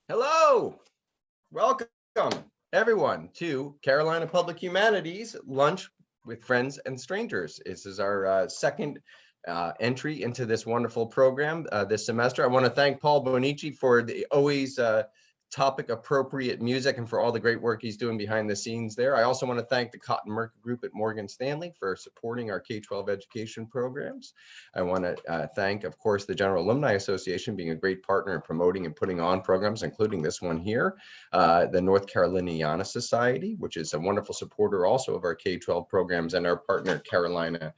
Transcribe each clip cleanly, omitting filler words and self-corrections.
Hello, welcome everyone to Carolina Public Humanities Lunch with Friends and Strangers. This is our second entry into this wonderful program this semester. I want to thank Paul Bonici for the always topic appropriate music and for all the great work he's doing behind the scenes there. I also want to thank the Cotton Merker Group at Morgan Stanley for supporting our K-12 education programs. I want to thank, of course, the General Alumni Association being a great partner in promoting and putting on programs, including this one here, the North Caroliniana Society, which is a wonderful supporter also of our K-12 programs, and our partner Carolina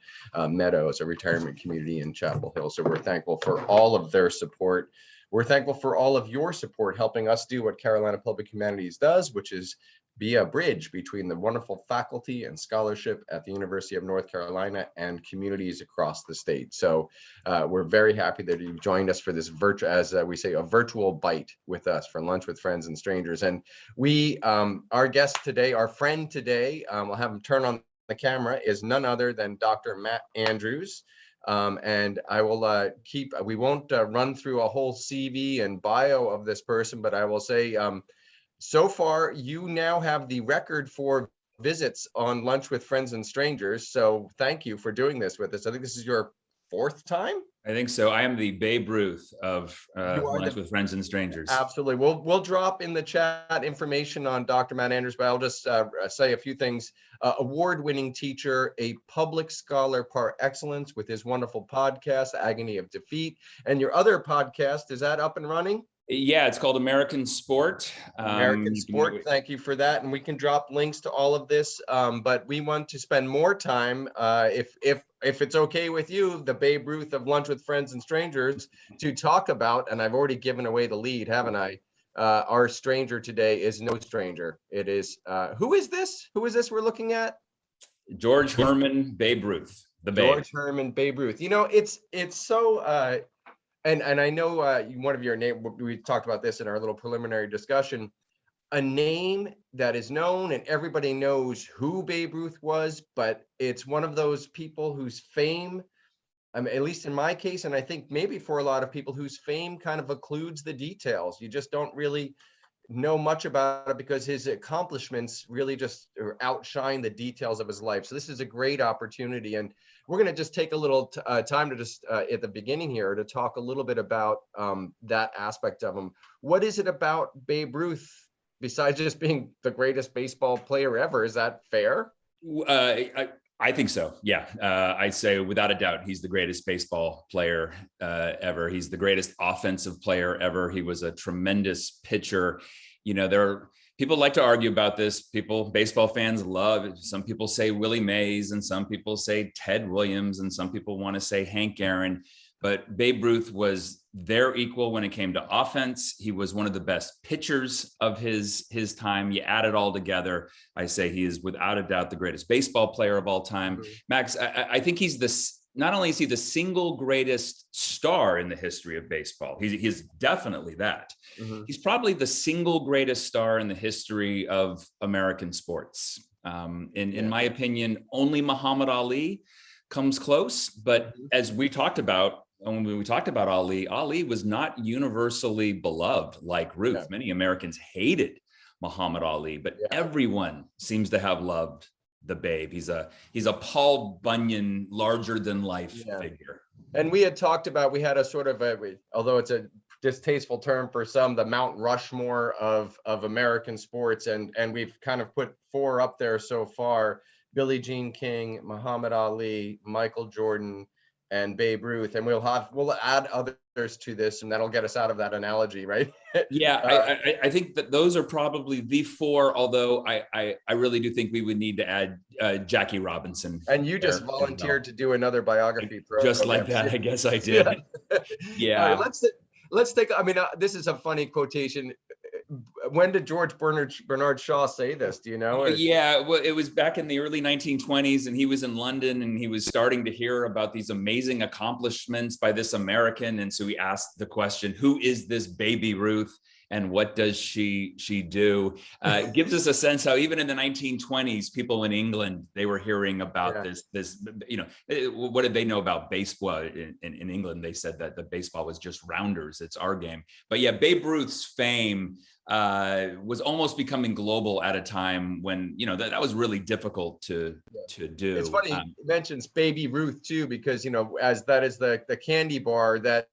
Meadows, a retirement community in Chapel Hill. So we're thankful for all of their support. We're thankful for all of your support, helping us do what Carolina Public Humanities does, which is be a bridge between the wonderful faculty and scholarship at the University of North Carolina and communities across the state. So we're very happy that you've joined us for this virtual, as we say, a virtual bite with us for Lunch with Friends and Strangers. And we, our guest today, our friend today, we'll have him turn on the camera, is none other than Dr. Matt Andrews. And I will we won't run through a whole CV and bio of this person, but I will say, so far, you now have the record for visits on Lunch with Friends and Strangers. So thank you for doing this with us. I think this is your fourth time. I think so. I am the Babe Ruth of Lunch with Friends and Strangers. Absolutely. We'll drop in the chat information on Dr. Matt Andrews, but I'll just say a few things. Award-winning teacher, a public scholar par excellence with his wonderful podcast, Agony of Defeat. And your other podcast, is that up and running? Yeah, it's called American Sport. American Sport, thank you for that. And we can drop links to all of this, but we want to spend more time, if it's okay with you, the Babe Ruth of Lunch with Friends and Strangers, to talk about, and I've already given away the lead, haven't I? Our stranger today is no stranger. It is, who is this? Who is this we're looking at? George Herman Babe Ruth, the Babe. George Herman Babe Ruth. You know, it's so, and I know one of your name, we talked about this in our little preliminary discussion, a name that is known and everybody knows who Babe Ruth was, but it's one of those people whose fame, at least in my case, and I think maybe for a lot of people, whose fame kind of occludes the details. You just don't really know much about it because his accomplishments really just outshine the details of his life. So this is a great opportunity, and we're going to just take a little time to just at the beginning here to talk a little bit about that aspect of him. What is it about Babe Ruth, besides just being the greatest baseball player ever? Is that fair? I think so. Yeah, I'd say without a doubt, he's the greatest baseball player ever. He's the greatest offensive player ever. He was a tremendous pitcher. You know, people like to argue about this. Baseball fans love it. Some people say Willie Mays, and some people say Ted Williams, and some people want to say Hank Aaron. But Babe Ruth was their equal when it came to offense. He was one of the best pitchers of his time. You add it all together, I say he is without a doubt the greatest baseball player of all time. Mm-hmm. Max, I think he's not only is he the single greatest star in the history of baseball, he's definitely that. Mm-hmm. He's probably the single greatest star in the history of American sports. In my opinion, only Muhammad Ali comes close. But as we talked about, when we talked about Ali was not universally beloved like Ruth. Yeah. Many Americans hated Muhammad Ali, but everyone seems to have loved the Babe. He's a Paul Bunyan, larger than life figure. And we had talked about, we had a sort of although it's a distasteful term for some, the Mount Rushmore of American sports, and we've kind of put four up there so far: Billie Jean King, Muhammad Ali, Michael Jordan, and Babe Ruth. And we'll add others to this, and that'll get us out of that analogy, right? Yeah, I think that those are probably the four, although I really do think we would need to add Jackie Robinson. And you just volunteered to do another biography program. Just like that, I guess I did. Yeah. Right, let's take, this is a funny quotation. When did George Bernard Shaw say this? Do you know? Yeah, well, it was back in the early 1920s, and he was in London, and he was starting to hear about these amazing accomplishments by this American. And so he asked the question, who is this Baby Ruth? and what does she do? Gives us a sense how even in the 1920s, people in England, they were hearing about this, what did they know about baseball? In England, they said that the baseball was just rounders, it's our game. But yeah, Babe Ruth's fame was almost becoming global at a time when, that was really difficult to do. It's funny he mentions Baby Ruth too, because, as that is the candy bar that,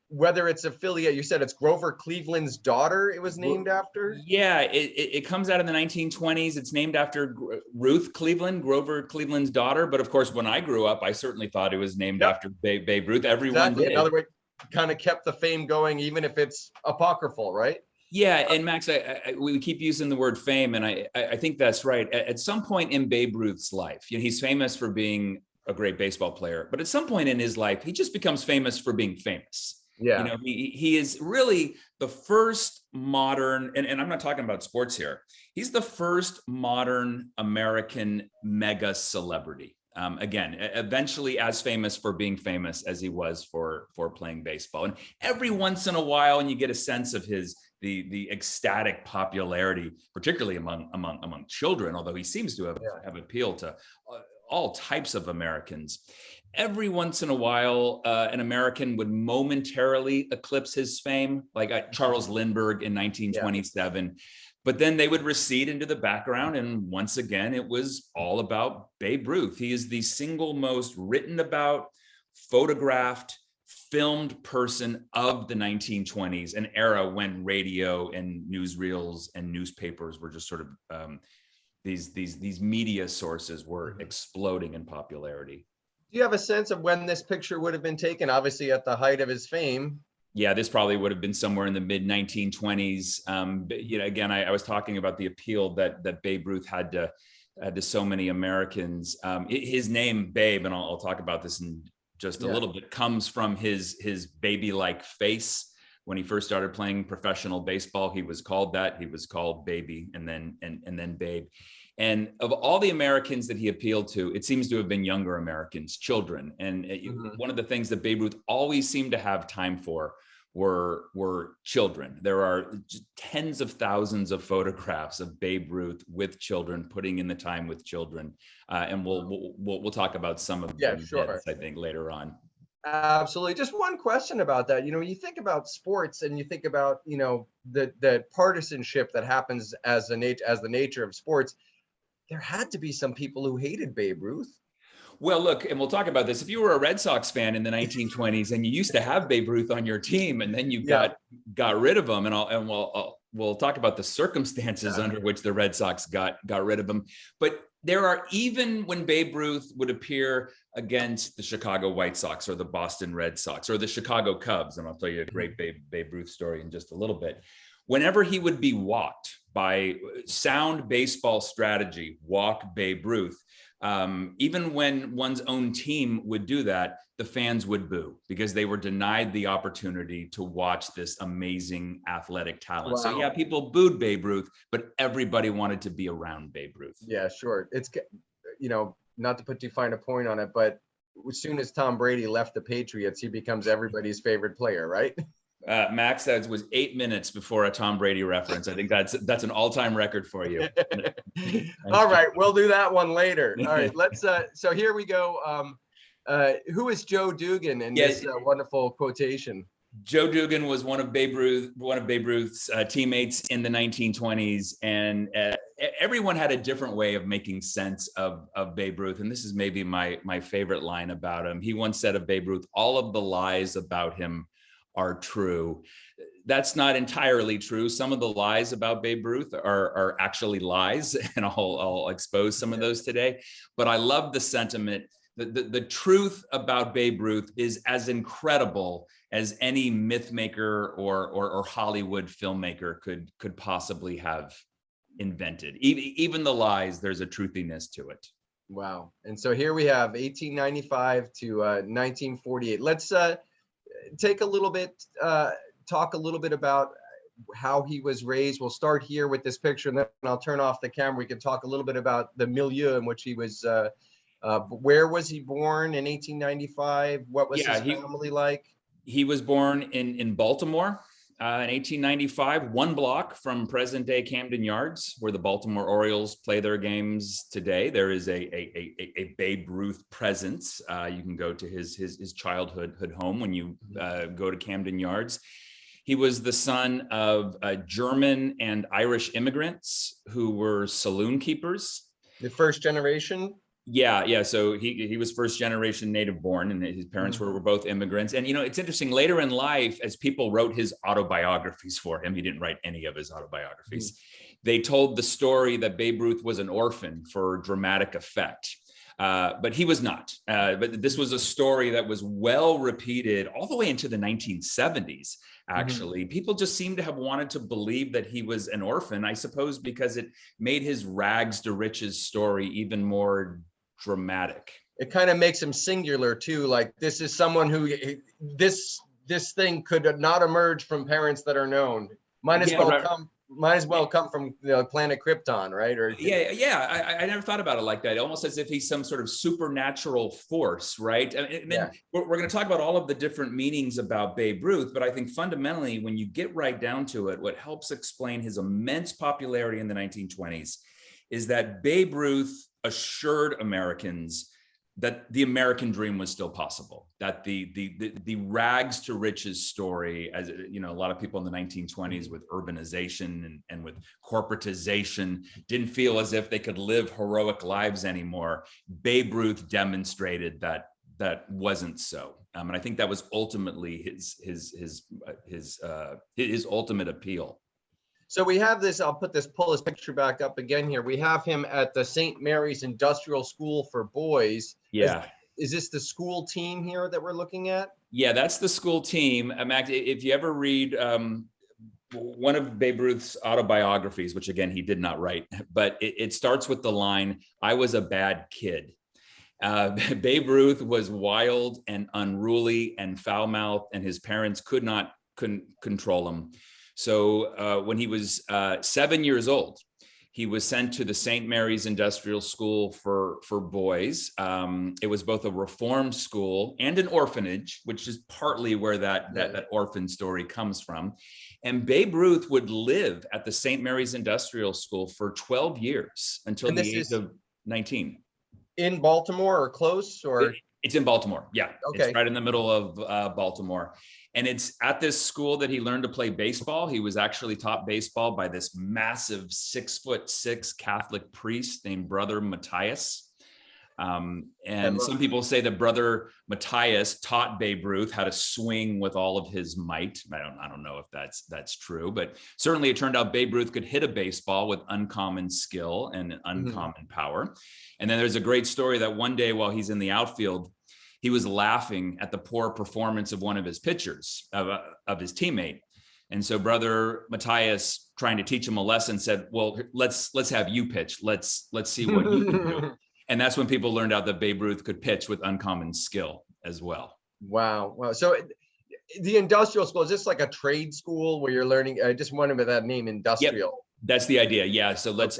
whether it's affiliate, you said it's Grover Cleveland's daughter it was named after? Yeah, it comes out in the 1920s. It's named after Ruth Cleveland, Grover Cleveland's daughter. But of course, when I grew up, I certainly thought it was named after Babe Ruth. Everyone did. Another way, kind of kept the fame going, even if it's apocryphal, right? Yeah, and Max, we keep using the word fame, and I think that's right. At some point in Babe Ruth's life, he's famous for being a great baseball player, but at some point in his life, he just becomes famous for being famous. Yeah. He is really the first modern, and I'm not talking about sports here. He's the first modern American mega celebrity. Again, eventually as famous for being famous as he was for playing baseball. And every once in a while, and you get a sense of the ecstatic popularity, particularly among children, although he seems to have appealed to all types of Americans. Every once in a while, an American would momentarily eclipse his fame, like Charles Lindbergh in 1927. But then they would recede into the background. And once again, it was all about Babe Ruth. He is the single most written about, photographed, filmed person of the 1920s, an era when radio and newsreels and newspapers were just sort of these media sources were exploding in popularity. Do you have a sense of when this picture would have been taken? Obviously at the height of his fame. Yeah, this probably would have been somewhere in the mid 1920s. Again, I was talking about the appeal that Babe Ruth had to so many Americans. His name, Babe, and I'll talk about this in just a little bit, comes from his baby-like face. When he first started playing professional baseball, he was called that. He was called Baby, and then Babe. And of all the Americans that he appealed to, it seems to have been younger Americans, children. And one of the things that Babe Ruth always seemed to have time for were children. There are tens of thousands of photographs of Babe Ruth with children, putting in the time with children. And we'll talk about some of them, I think, later on. Absolutely. Just one question about that. You think about sports and you think about, the partisanship that happens as the nature of sports. There had to be some people who hated Babe Ruth. Well, look, and we'll talk about this. If you were a Red Sox fan in the 1920s and you used to have Babe Ruth on your team, and then you got rid of him, and we'll talk about the circumstances under which the Red Sox got rid of him. But there are, even when Babe Ruth would appear against the Chicago White Sox or the Boston Red Sox or the Chicago Cubs, and I'll tell you a great Babe Ruth story in just a little bit. Whenever he would be walked by sound baseball strategy, walk Babe Ruth, even when one's own team would do that, the fans would boo because they were denied the opportunity to watch this amazing athletic talent. Wow. So yeah, people booed Babe Ruth, but everybody wanted to be around Babe Ruth. Yeah, sure. It's, not to put too fine a point on it, but as soon as Tom Brady left the Patriots, he becomes everybody's favorite player, right? Max, that was 8 minutes before a Tom Brady reference. I think that's an all-time record for you. All right, we'll do that one later. All right, let's. So here we go. Who is Joe Dugan in this wonderful quotation? Joe Dugan was one of Babe Ruth's teammates in the 1920s, and everyone had a different way of making sense of Babe Ruth. And this is maybe my favorite line about him. He once said of Babe Ruth, "All of the lies about him are true." That's not entirely true. Some of the lies about Babe Ruth are actually lies, and I'll expose some of those today. But I love the sentiment. The truth about Babe Ruth is as incredible as any myth maker or Hollywood filmmaker could possibly have invented. Even the lies, there's a truthiness to it. Wow. And so here we have 1895 to 1948. Let's take a little bit, talk a little bit about how he was raised. We'll start here with this picture, and then I'll turn off the camera. We can talk a little bit about the milieu in which he was. Where was he born in 1895? What was his family like? He was born in Baltimore. in 1895, one block from present-day Camden Yards, where the Baltimore Orioles play their games today. There is a Babe Ruth presence. You can go to his childhood home when you go to Camden Yards. He was the son of German and Irish immigrants who were saloon keepers. The first generation? Yeah. So he was first generation native born, and his parents were both immigrants. And, it's interesting, later in life, as people wrote his autobiographies for him, he didn't write any of his autobiographies. They told the story that Babe Ruth was an orphan for dramatic effect. But he was not. But this was a story that was well repeated all the way into the 1970s. Actually, people just seem to have wanted to believe that he was an orphan, I suppose, because it made his rags to riches story even more dramatic. It kind of makes him singular too. Like, this is someone who this thing could not emerge from parents that are known. Might as well come from planet Krypton, right? Or I never thought about it like that. Almost as if he's some sort of supernatural force, right? And then we're going to talk about all of the different meanings about Babe Ruth, but I think fundamentally, when you get right down to it, what helps explain his immense popularity in the 1920s is that Babe Ruth assured Americans that the American dream was still possible, that the rags to riches story, as a lot of people in the 1920s with urbanization and with corporatization didn't feel as if they could live heroic lives anymore. Babe Ruth demonstrated that wasn't so, and I think that was ultimately his ultimate appeal. So we have this, pull this picture back up again here. We have him at the St. Mary's Industrial School for Boys. Yeah. Is this the school team here that we're looking at? Yeah, that's the school team. Max, if you ever read one of Babe Ruth's autobiographies, which again, he did not write, but it starts with the line, "I was a bad kid." Babe Ruth was wild and unruly and foul-mouthed, and his parents couldn't control him. So when he was 7 years old, he was sent to the St. Mary's Industrial School for Boys. It was both a reform school and an orphanage, which is partly where that orphan story comes from. And Babe Ruth would live at the St. Mary's Industrial School for 12 years until the age of 19. In Baltimore or close? Or it's in Baltimore. Yeah. Okay. It's right in the middle of Baltimore. And it's at this school that he learned to play baseball. He was actually taught baseball by this massive 6'6" Catholic priest named Brother Matthias. And some people say that Brother Matthias taught Babe Ruth how to swing with all of his might. I don't know if that's true, but certainly it turned out Babe Ruth could hit a baseball with uncommon skill and uncommon power. And then there's a great story that one day while he's in the outfield, he was laughing at the poor performance of one of his pitchers, of his teammate. And so Brother Matthias, trying to teach him a lesson, said, "Well, let's have you pitch. Let's see what you can do." And that's when people learned out that Babe Ruth could pitch with uncommon skill as well. Wow. So the industrial school, is this like a trade school where you're learning? I just wondered about that name, industrial. Yep. That's the idea. Yeah. So let's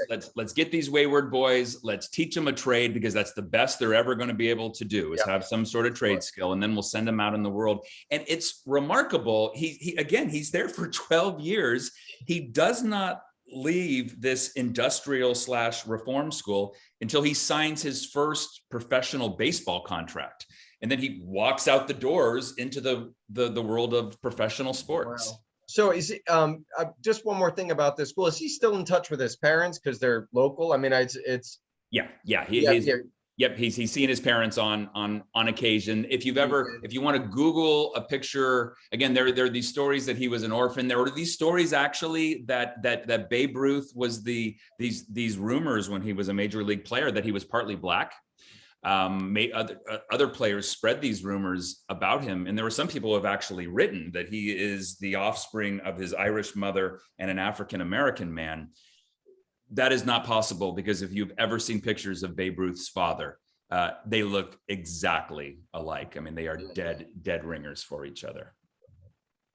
get these wayward boys. Let's teach them a trade, because that's the best they're ever going to be able to do, is have some sort of trade skill, and then we'll send them out in the world. And it's remarkable. He's there for 12 years. He does not leave this industrial / reform school until he signs his first professional baseball contract. And then he walks out the doors into the world of professional sports. Wow. So is it, just one more thing about this school, is he still in touch with his parents because they're local? I mean, it's he's seen his parents on occasion. If you want to Google a picture, again, there are these stories that he was an orphan. There were these stories actually that Babe Ruth was these rumors when he was a major league player that he was partly black. Other players spread these rumors about him, and there were some people who have actually written that he is the offspring of his Irish mother and an African American man. That is not possible, because if you've ever seen pictures of Babe Ruth's father, they look exactly alike. I mean, they are dead ringers for each other.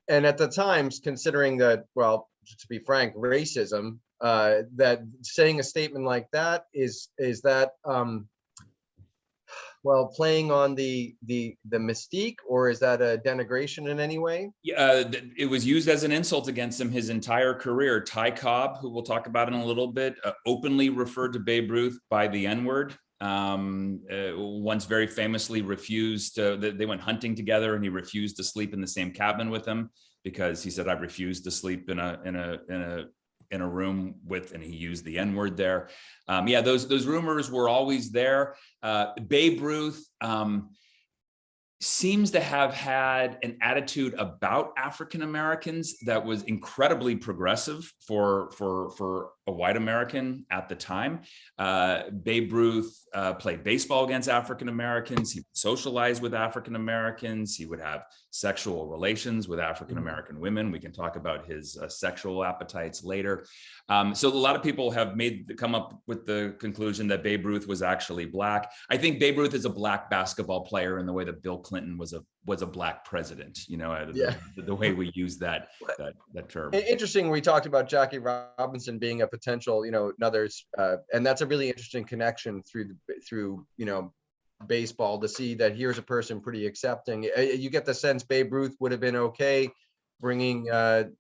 And at the times, considering that, well, to be frank, racism, that saying a statement like that is that Well, playing on the mystique, or is that a denigration in any way? It was used as an insult against him his entire career. Cobb, who we'll talk about in a little bit, openly referred to Babe Ruth by the N-word. Once very famously refused they went hunting together, and he refused to sleep in the same cabin with him because he said, I refused to sleep in a room with, and he used the N-word there. Those rumors were always there. Babe Ruth seems to have had an attitude about African Americans that was incredibly progressive for a white American at the time. Babe Ruth played baseball against African Americans. He would socialize with African Americans. He would have sexual relations with African American women. We can talk about his sexual appetites later. So a lot of people have come up with the conclusion that Babe Ruth was actually Black. I think Babe Ruth is a Black basketball player in the way that Bill Clinton was a Black president, the way we use that term. Interesting. We talked about Jackie Robinson being a potential, another, and that's a really interesting connection through baseball, to see that here's a person pretty accepting. You get the sense Babe Ruth would have been okay bringing the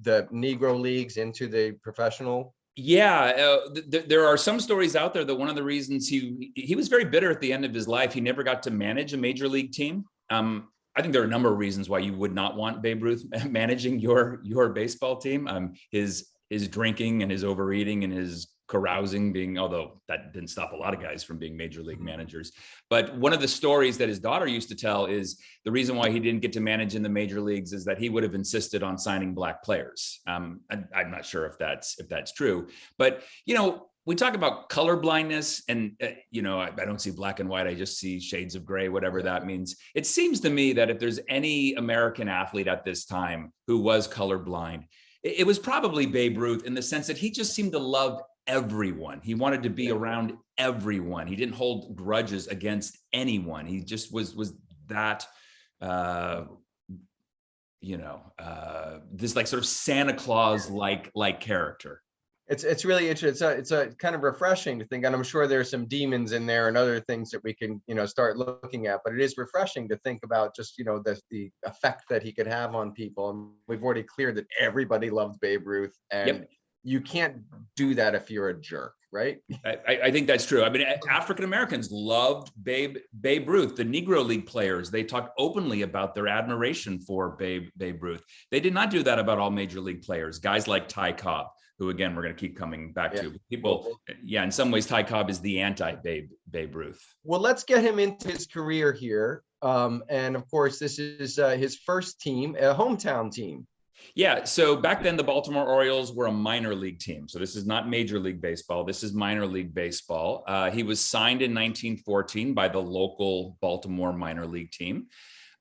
Negro leagues into the professional. Yeah, there are some stories out there that one of the reasons he was very bitter at the end of his life, he never got to manage a major league team. I think there are a number of reasons why you would not want Babe Ruth managing your baseball team. His drinking and his overeating and his carousing although that didn't stop a lot of guys from being major league managers. But one of the stories that his daughter used to tell is the reason why he didn't get to manage in the major leagues is that he would have insisted on signing Black players. I'm not sure if that's true, but we talk about color blindness, and I don't see black and white. I just see shades of gray, whatever that means. It seems to me that if there's any American athlete at this time who was colorblind, it was probably Babe Ruth, in the sense that he just seemed to love everyone. He wanted to be around everyone. He didn't hold grudges against anyone. He just was that, this like sort of Santa Claus like character. It's really interesting. It's a kind of refreshing to think, and I'm sure there's some demons in there and other things that we can start looking at. But it is refreshing to think about just the effect that he could have on people. And we've already cleared that everybody loved Babe Ruth, and you can't do that if you're a jerk, right? I think that's true. I mean, African Americans loved Babe Ruth. The Negro League players, they talked openly about their admiration for Babe Ruth. They did not do that about all major league players. Guys like Cobb, who again we're going to keep coming back to. People, in some ways, Cobb is the anti-Babe Ruth. Well, let's get him into his career here, and of course, this is his first team, a hometown team. Yeah, so back then the Baltimore Orioles were a minor league team. So this is not Major League Baseball. This is minor league baseball. He was signed in 1914 by the local Baltimore minor league team.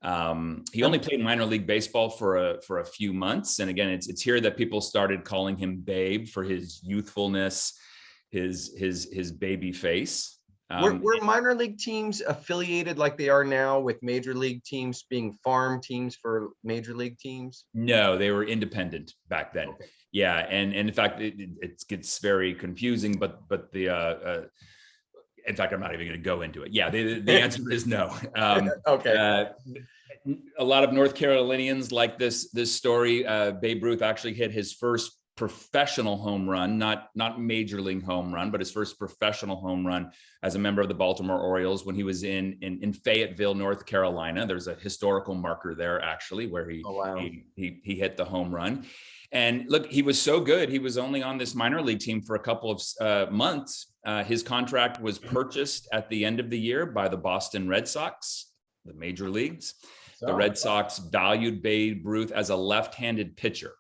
He only played minor league baseball for a few months. And again, it's here that people started calling him Babe for his youthfulness, his baby face. Were minor league teams affiliated like they are now, with major league teams being farm teams for major league teams? No, they were independent back then. Okay. Yeah, and in fact, it gets very confusing. But the in fact, I'm not even going to go into it. Yeah, the answer is no. Okay. A lot of North Carolinians like this story. Babe Ruth actually hit his first professional home run, not major league home run, but his first professional home run as a member of the Baltimore Orioles when he was in Fayetteville, North Carolina. There's a historical marker there actually where he hit the home run. And look, he was so good. He was only on this minor league team for a couple of months. His contract was purchased at the end of the year by the Boston Red Sox, the major leagues. The Red Sox valued Babe Ruth as a left-handed pitcher.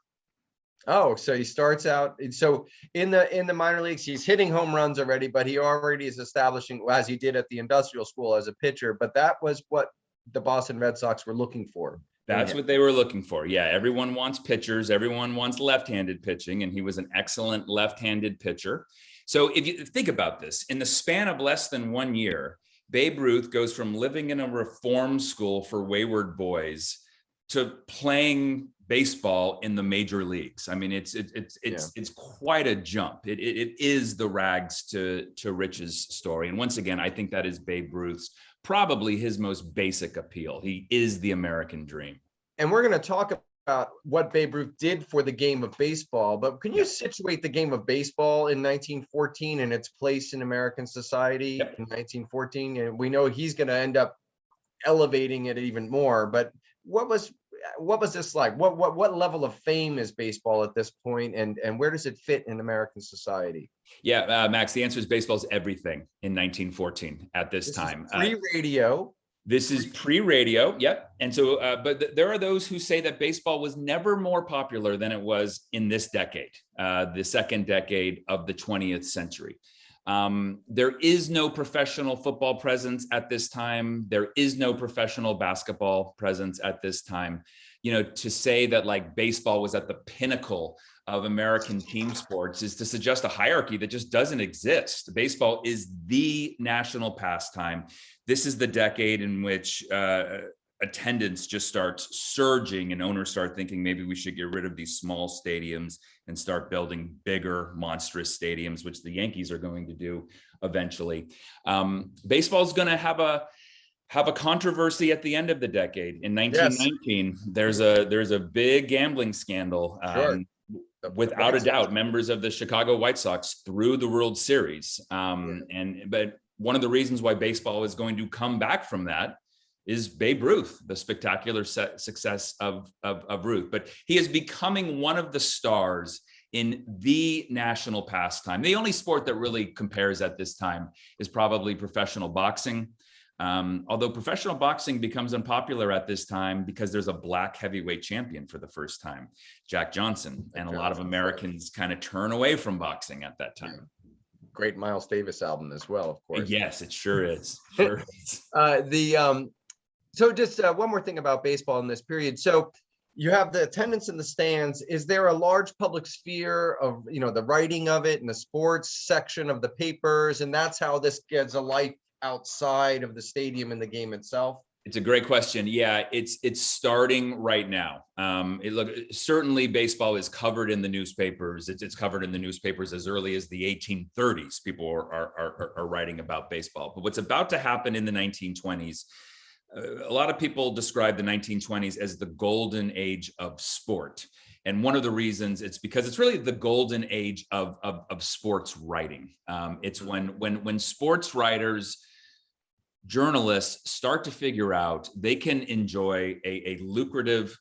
Oh, so he starts out. So in the minor leagues, he's hitting home runs already, but he already is establishing, as he did at the industrial school, as a pitcher. But that was what the Boston Red Sox were looking for. That's what they were looking for. Yeah, everyone wants pitchers. Everyone wants left-handed pitching, and he was an excellent left-handed pitcher. So if you think about this, in the span of less than 1 year, Babe Ruth goes from living in a reform school for wayward boys to playing baseball in the major leagues. I mean, it's quite a jump. It is the rags to riches story. And once again, I think that is Babe Ruth's probably his most basic appeal. He is the American dream. And we're going to talk about what Babe Ruth did for the game of baseball, but can you situate the game of baseball in 1914 and its place in American society in 1914? And we know he's going to end up elevating it even more, but what was this like? What level of fame is baseball at this point, and where does it fit in American society? Yeah, Max, the answer is baseball is everything in 1914 at this time. Pre-radio. This is pre-radio, yep. And so, but there are those who say that baseball was never more popular than it was in this decade, the second decade of the 20th century. There is no professional football presence at this time. There is no professional basketball presence at this time. You know, to say that like baseball was at the pinnacle of American team sports is to suggest a hierarchy that just doesn't exist. Baseball is the national pastime. This is the decade in which attendance just starts surging and owners start thinking maybe we should get rid of these small stadiums and start building bigger, monstrous stadiums, which the Yankees are going to do eventually. Baseball is going to have a controversy at the end of the decade. In 1919, there's a big gambling scandal. Without a doubt, members of the Chicago White Sox threw the World Series. But one of the reasons why baseball is going to come back from that is Babe Ruth, the spectacular success of Ruth. But he is becoming one of the stars in the national pastime. The only sport that really compares at this time is probably professional boxing. Although professional boxing becomes unpopular at this time because there's a black heavyweight champion for the first time, Jack Johnson. And a lot of Americans kind of turn away from boxing at that time. Great Miles Davis album as well, of course. Yes, it sure is. Sure is. So just one more thing about baseball in this period. So you have the attendance in the stands. Is there a large public sphere of, the writing of it and the sports section of the papers? And that's how this gets a life outside of the stadium and the game itself? It's a great question. Yeah, it's starting right now. Certainly baseball is covered in the newspapers. It's covered in the newspapers as early as the 1830s. People are writing about baseball. But what's about to happen in the 1920s, a lot of people describe the 1920s as the golden age of sport. And one of the reasons it's because it's really the golden age of sports writing. It's when sports writers, journalists start to figure out they can enjoy lucrative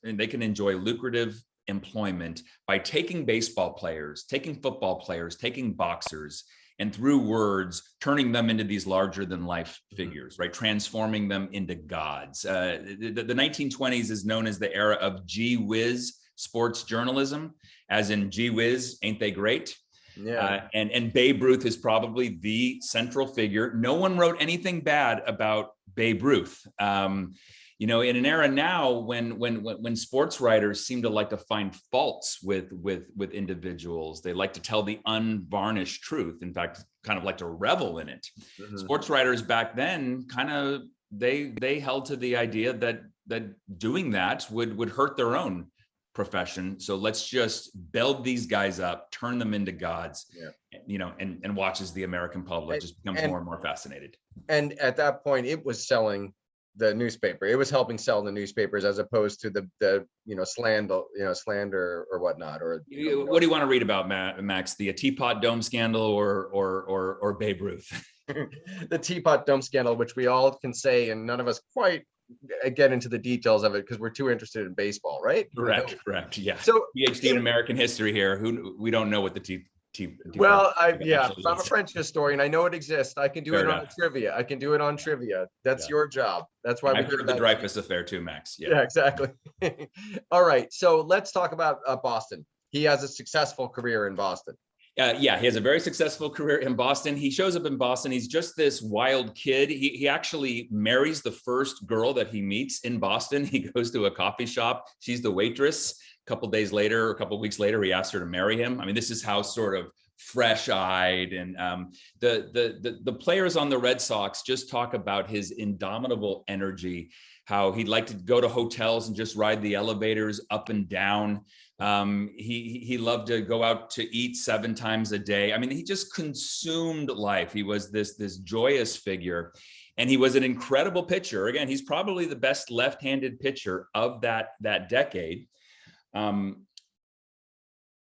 employment by taking baseball players, taking football players, taking boxers, and through words, turning them into these larger than life figures, right? Transforming them into gods. The 1920s is known as the era of gee whiz sports journalism, as in gee whiz, ain't they great? Yeah. And Babe Ruth is probably the central figure. No one wrote anything bad about Babe Ruth. In an era now when sports writers seem to like to find faults with individuals, they like to tell the unvarnished truth. In fact, kind of like to revel in it. Mm-hmm. Sports writers back then they held to the idea that doing that would hurt their own profession. So let's just build these guys up, turn them into gods, and watch as the American public just becomes more and more fascinated. And at that point, it was selling the newspaper. It was helping sell the newspapers as opposed to the slander or whatnot. Or what do you want to read about, Max? The Teapot Dome scandal or Babe Ruth? The Teapot Dome scandal, which we all can say, and none of us quite get into the details of it because we're too interested in baseball, right? Correct. Yeah. So PhD in American history here. We don't know what the Teapot. Well, I'm a French historian. I know it exists. I can do it on trivia. That's your job. That's why I've heard of the Dreyfus affair too, Max. Yeah, exactly. All right. So let's talk about Boston. He has a successful career in Boston. He has a very successful career in Boston. He shows up in Boston. He's just this wild kid. He actually marries the first girl that he meets in Boston. He goes to a coffee shop. She's the waitress. A couple weeks later, he asks her to marry him. I mean, this is how sort of fresh-eyed and the players on the Red Sox just talk about his indomitable energy, how he'd like to go to hotels and just ride the elevators up and down. He loved to go out to eat 7 times a day. I mean, he just consumed life. He was this joyous figure, and he was an incredible pitcher. Again, he's probably the best left-handed pitcher of that decade.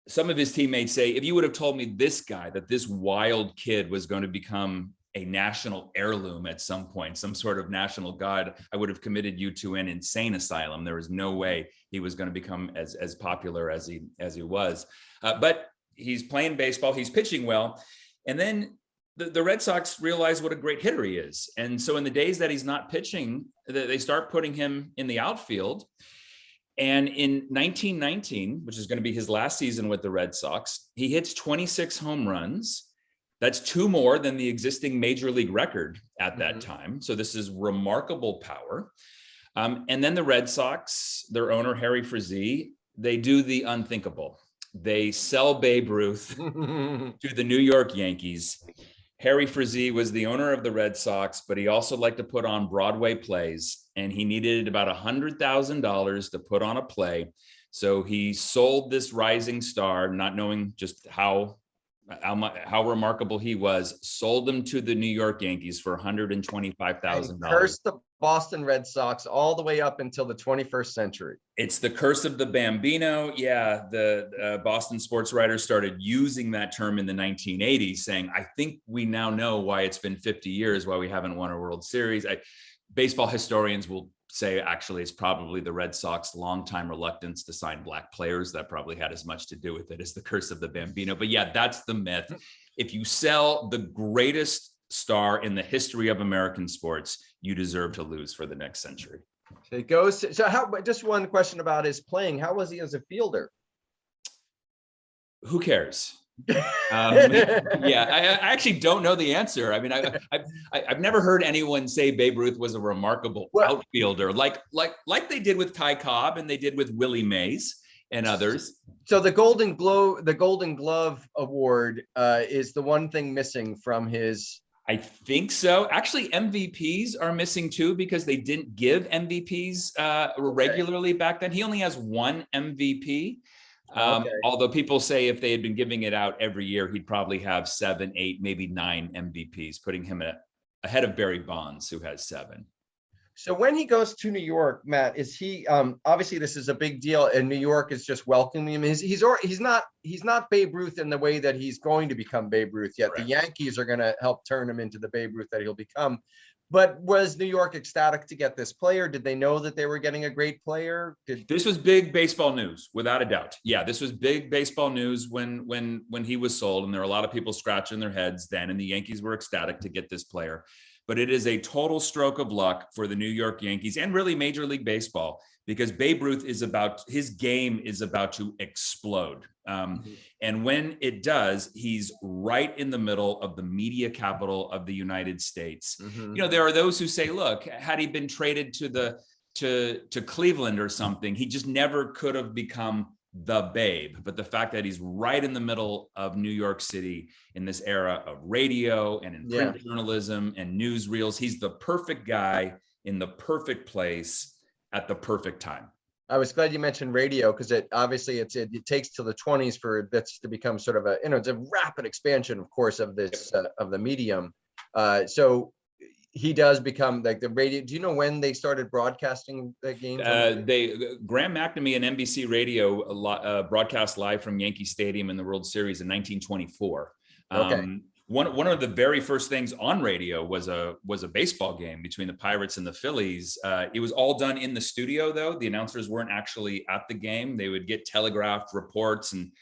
Some of his teammates say, if you would have told me this guy, that this wild kid was going to become a national heirloom at some point, some sort of national god, I would have committed you to an insane asylum. There was no way he was going to become as popular as he was. But he's playing baseball, he's pitching well. And then the Red Sox realize what a great hitter he is. And so in the days that he's not pitching, they start putting him in the outfield. And in 1919, which is going to be his last season with the Red Sox, he hits 26 home runs. That's 2 more than the existing major league record at that time. So this is remarkable power. And then the Red Sox, their owner, Harry Frazee, they do the unthinkable. They sell Babe Ruth to the New York Yankees. Harry Frazee was the owner of the Red Sox, but he also liked to put on Broadway plays, and he needed about $100,000 to put on a play. So he sold this rising star, not knowing just how remarkable he was, sold him to the New York Yankees for $125,000. Cursed the Boston Red Sox all the way up until the 21st century. It's the curse of the Bambino. Yeah, the Boston sports writers started using that term in the 1980s, saying, I think we now know why it's been 50 years, why we haven't won a World Series. Baseball historians will say, actually, it's probably the Red Sox longtime reluctance to sign black players that probably had as much to do with it as the curse of the Bambino. But yeah, that's the myth. If you sell the greatest star in the history of American sports, you deserve to lose for the next century. It goes to, so how, just one question about his playing. How was he as a fielder? Who cares? Yeah, I actually don't know the answer. I mean, I've never heard anyone say Babe Ruth was a remarkable outfielder, like they did with Ty Cobb and they did with Willie Mays and others. So the Golden Glove award is the one thing missing from his. I think so. Actually, MVPs are missing too, because they didn't give MVPs regularly back then. He only has 1 MVP. Although people say if they had been giving it out every year, he'd probably have 7, 8, maybe 9 MVPs, putting him ahead of Barry Bonds, who has 7. So when he goes to New York, Matt, is he obviously this is a big deal, and New York is just welcoming him. He's not Babe Ruth in the way that he's going to become Babe Ruth yet. Correct. The Yankees are going to help turn him into the Babe Ruth that he'll become. But was New York ecstatic to get this player? Did they know that they were getting a great player? This was big baseball news, without a doubt. Yeah, this was big baseball news when he was sold, and there were a lot of people scratching their heads then, and the Yankees were ecstatic to get this player. But it is a total stroke of luck for the New York Yankees and really Major League Baseball, because Babe Ruth his game is about to explode. And when it does, he's right in the middle of the media capital of the United States. You know, there are those who say, look, had he been traded to Cleveland or something, he just never could have become the Babe. But the fact that he's right in the middle of New York City in this era of radio and in print journalism and newsreels, he's the perfect guy in the perfect place at the perfect time. I was glad you mentioned radio, because it takes till the 20s for this to become sort of it's a rapid expansion, of course, of this of the medium. So he does become like the radio. Do you know when they started broadcasting the games? Graham McNamee and NBC Radio broadcast live from Yankee Stadium in the World Series in 1924. Okay. One of the very first things on radio was a baseball game between the Pirates and the Phillies. It was all done in the studio, though. The announcers weren't actually at the game. They would get telegraphed reports and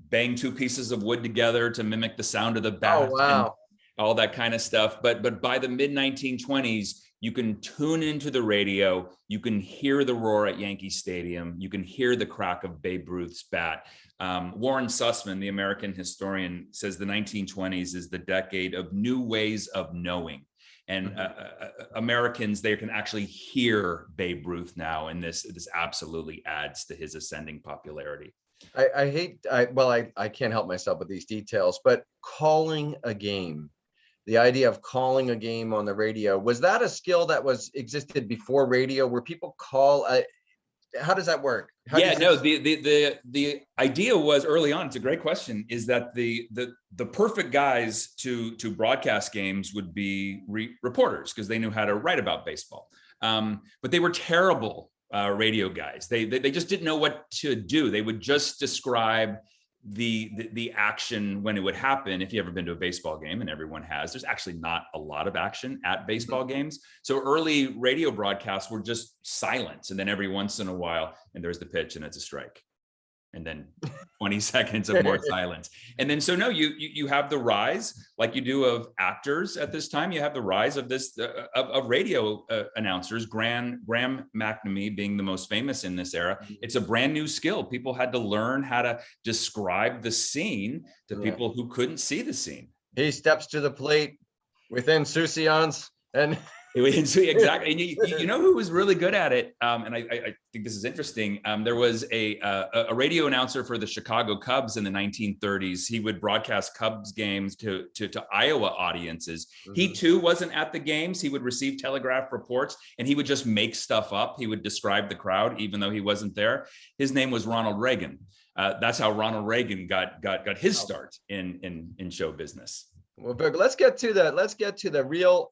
bang 2 pieces of wood together to mimic the sound of the bat. Oh, wow. All that kind of stuff. But by the mid 1920s, you can tune into the radio. You can hear the roar at Yankee Stadium. You can hear the crack of Babe Ruth's bat. Warren Sussman, the American historian, says the 1920s is the decade of new ways of knowing. And Americans, they can actually hear Babe Ruth now. And this absolutely adds to his ascending popularity. I can't help myself with these details, but calling a game. the idea of calling a game on the radio. Was that a skill that existed before radio, where people call? How does that work? The idea was early on. It's a great question. Is that the perfect guys to broadcast games would be reporters, because they knew how to write about baseball, but they were terrible radio guys. They just didn't know what to do. They would just describe the action when it would happen. If you ever been to a baseball game, and everyone has, there's actually not a lot of action at baseball games. So early radio broadcasts were just silence, and then every once in a while, and there's the pitch and it's a strike, and then 20 seconds of more silence. And then, so no, you have the rise, like you do, of actors at this time. You have the rise of this, of radio announcers, Graham McNamee being the most famous in this era. It's a brand new skill. People had to learn how to describe the scene to people who couldn't see the scene. He steps to the plate with insouciance and... Exactly. And you know who was really good at it? And I think this is interesting. There was a radio announcer for the Chicago Cubs in the 1930s. He would broadcast Cubs games to Iowa audiences. He too wasn't at the games. He would receive telegraph reports, and he would just make stuff up. He would describe the crowd, even though he wasn't there. His name was Ronald Reagan. That's how Ronald Reagan got his start in show business. Well, Big, let's get to the real,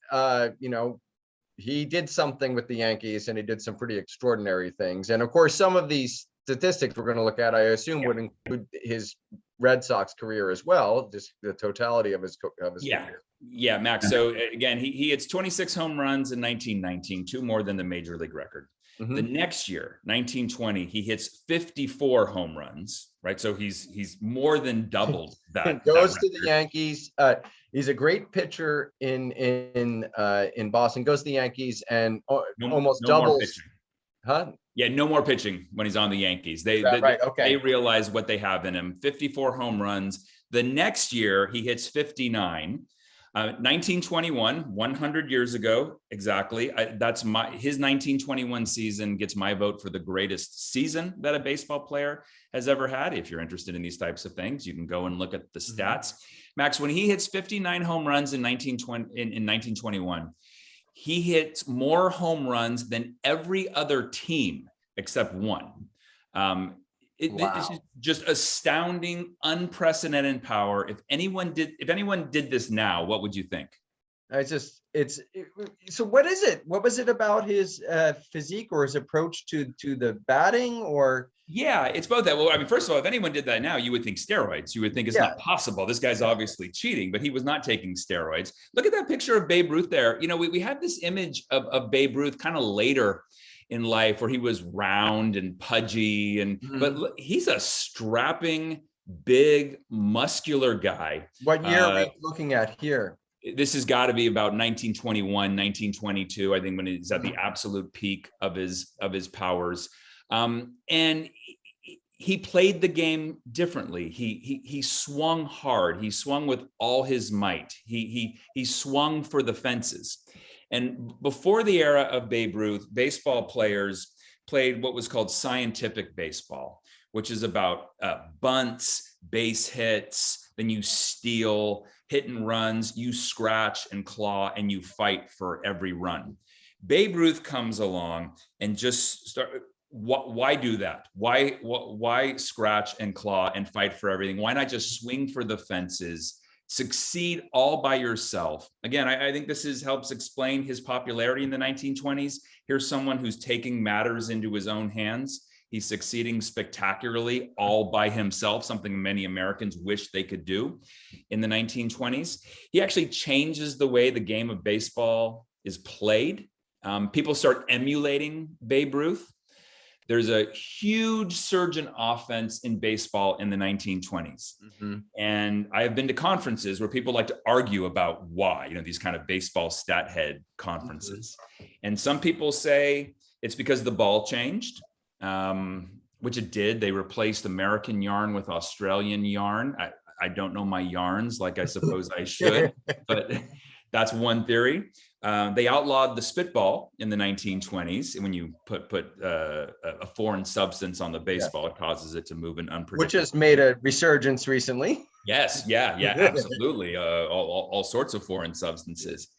he did something with the Yankees, and he did some pretty extraordinary things. And of course, some of these statistics we're going to look at, I assume, would include his Red Sox career as well, just the totality of his career. Yeah, Max. So again, he hits 26 home runs in 1919, 2 more than the major league record. The next year, 1920, he hits 54 home runs, right? So he's more than doubled that. Goes to the Yankees. He's a great pitcher in Boston. Goes to the Yankees and almost doubles. Yeah, no more pitching when he's on the Yankees. They realize what they have in him. 54 home runs. The next year, he hits 59. 1921, 100 years ago, exactly. His 1921 season gets my vote for the greatest season that a baseball player has ever had. If you're interested in these types of things, you can go and look at the stats. Max, when he hits 59 home runs in 1921, he hits more home runs than every other team except one. This is just astounding, unprecedented power. If anyone did this now, what would you think? So what is it? What was it about his physique or his approach to the batting? Or it's both that. Well, I mean, first of all, if anyone did that now, you would think steroids. You would think it's not possible. This guy's obviously cheating, but he was not taking steroids. Look at that picture of Babe Ruth there. You know, we had this image of Babe Ruth kind of later in life, where he was round and pudgy, but look, he's a strapping, big, muscular guy. What year are we looking at here? This has got to be about 1921, 1922, I think, when he's at the absolute peak of his powers. And he played the game differently. He swung hard. He swung with all his might. He swung for the fences. And before the era of Babe Ruth, baseball players played what was called scientific baseball, which is about bunts, base hits, then you steal, hit and runs, you scratch and claw, and you fight for every run. Babe Ruth comes along and just why do that? Why scratch and claw and fight for everything? Why not just swing for the fences? Succeed all by yourself. Again, I think this helps explain his popularity in the 1920s. Here's someone who's taking matters into his own hands. He's succeeding spectacularly all by himself, something many Americans wish they could do in the 1920s. He actually changes the way the game of baseball is played. People start emulating Babe Ruth. There's a huge surge in offense in baseball in the 1920s. And I have been to conferences where people like to argue about why, these kind of baseball stat head conferences. And some people say it's because the ball changed, which it did. They replaced American yarn with Australian yarn. I don't know my yarns like I suppose I should, but that's one theory. They outlawed the spitball in the 1920s. And when you put a foreign substance on the baseball, it causes it to move in unpredictable. Which has made a resurgence recently. Yes, yeah, absolutely. All sorts of foreign substances.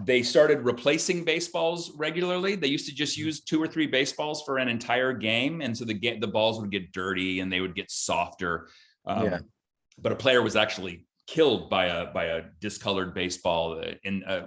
They started replacing baseballs regularly. They used to just use 2 or 3 baseballs for an entire game, and so the balls would get dirty and they would get softer. Yeah. But a player was actually killed by a discolored baseball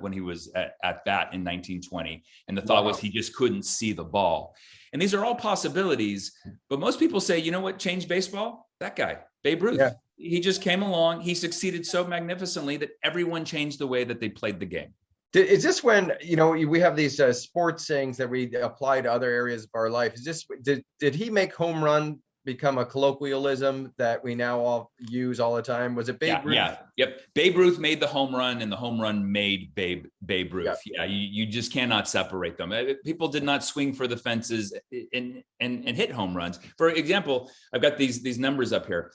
when he was at bat in 1920, and the thought was he just couldn't see the ball. And these are all possibilities, but most people say, you know what changed baseball? That guy, Babe Ruth. Yeah. He just came along. He succeeded so magnificently that everyone changed the way that they played the game. Is this when, we have these sports sayings that we apply to other areas of our life? Is this, did he make home run become a colloquialism that we now all use all the time? Was it Babe Ruth? Yeah, yep. Babe Ruth made the home run, and the home run made Babe Ruth. Yeah. You just cannot separate them. People did not swing for the fences and hit home runs. For example, I've got these numbers up here.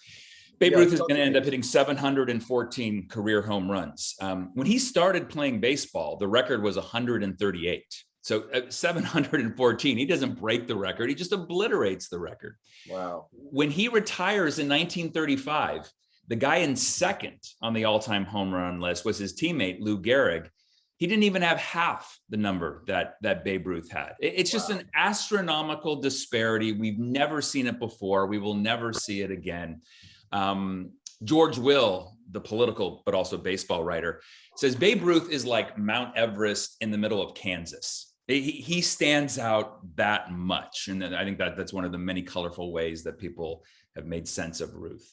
Babe Ruth is going to end up hitting 714 career home runs. When he started playing baseball, the record was 138. So 714, he doesn't break the record. He just obliterates the record. Wow. When he retires in 1935, the guy in second on the all-time home run list was his teammate, Lou Gehrig. He didn't even have half the number that Babe Ruth had. It's just an astronomical disparity. We've never seen it before. We will never see it again. George Will, the political but also baseball writer, says Babe Ruth is like Mount Everest in the middle of Kansas. He stands out that much. And I think that's one of the many colorful ways that people have made sense of Ruth.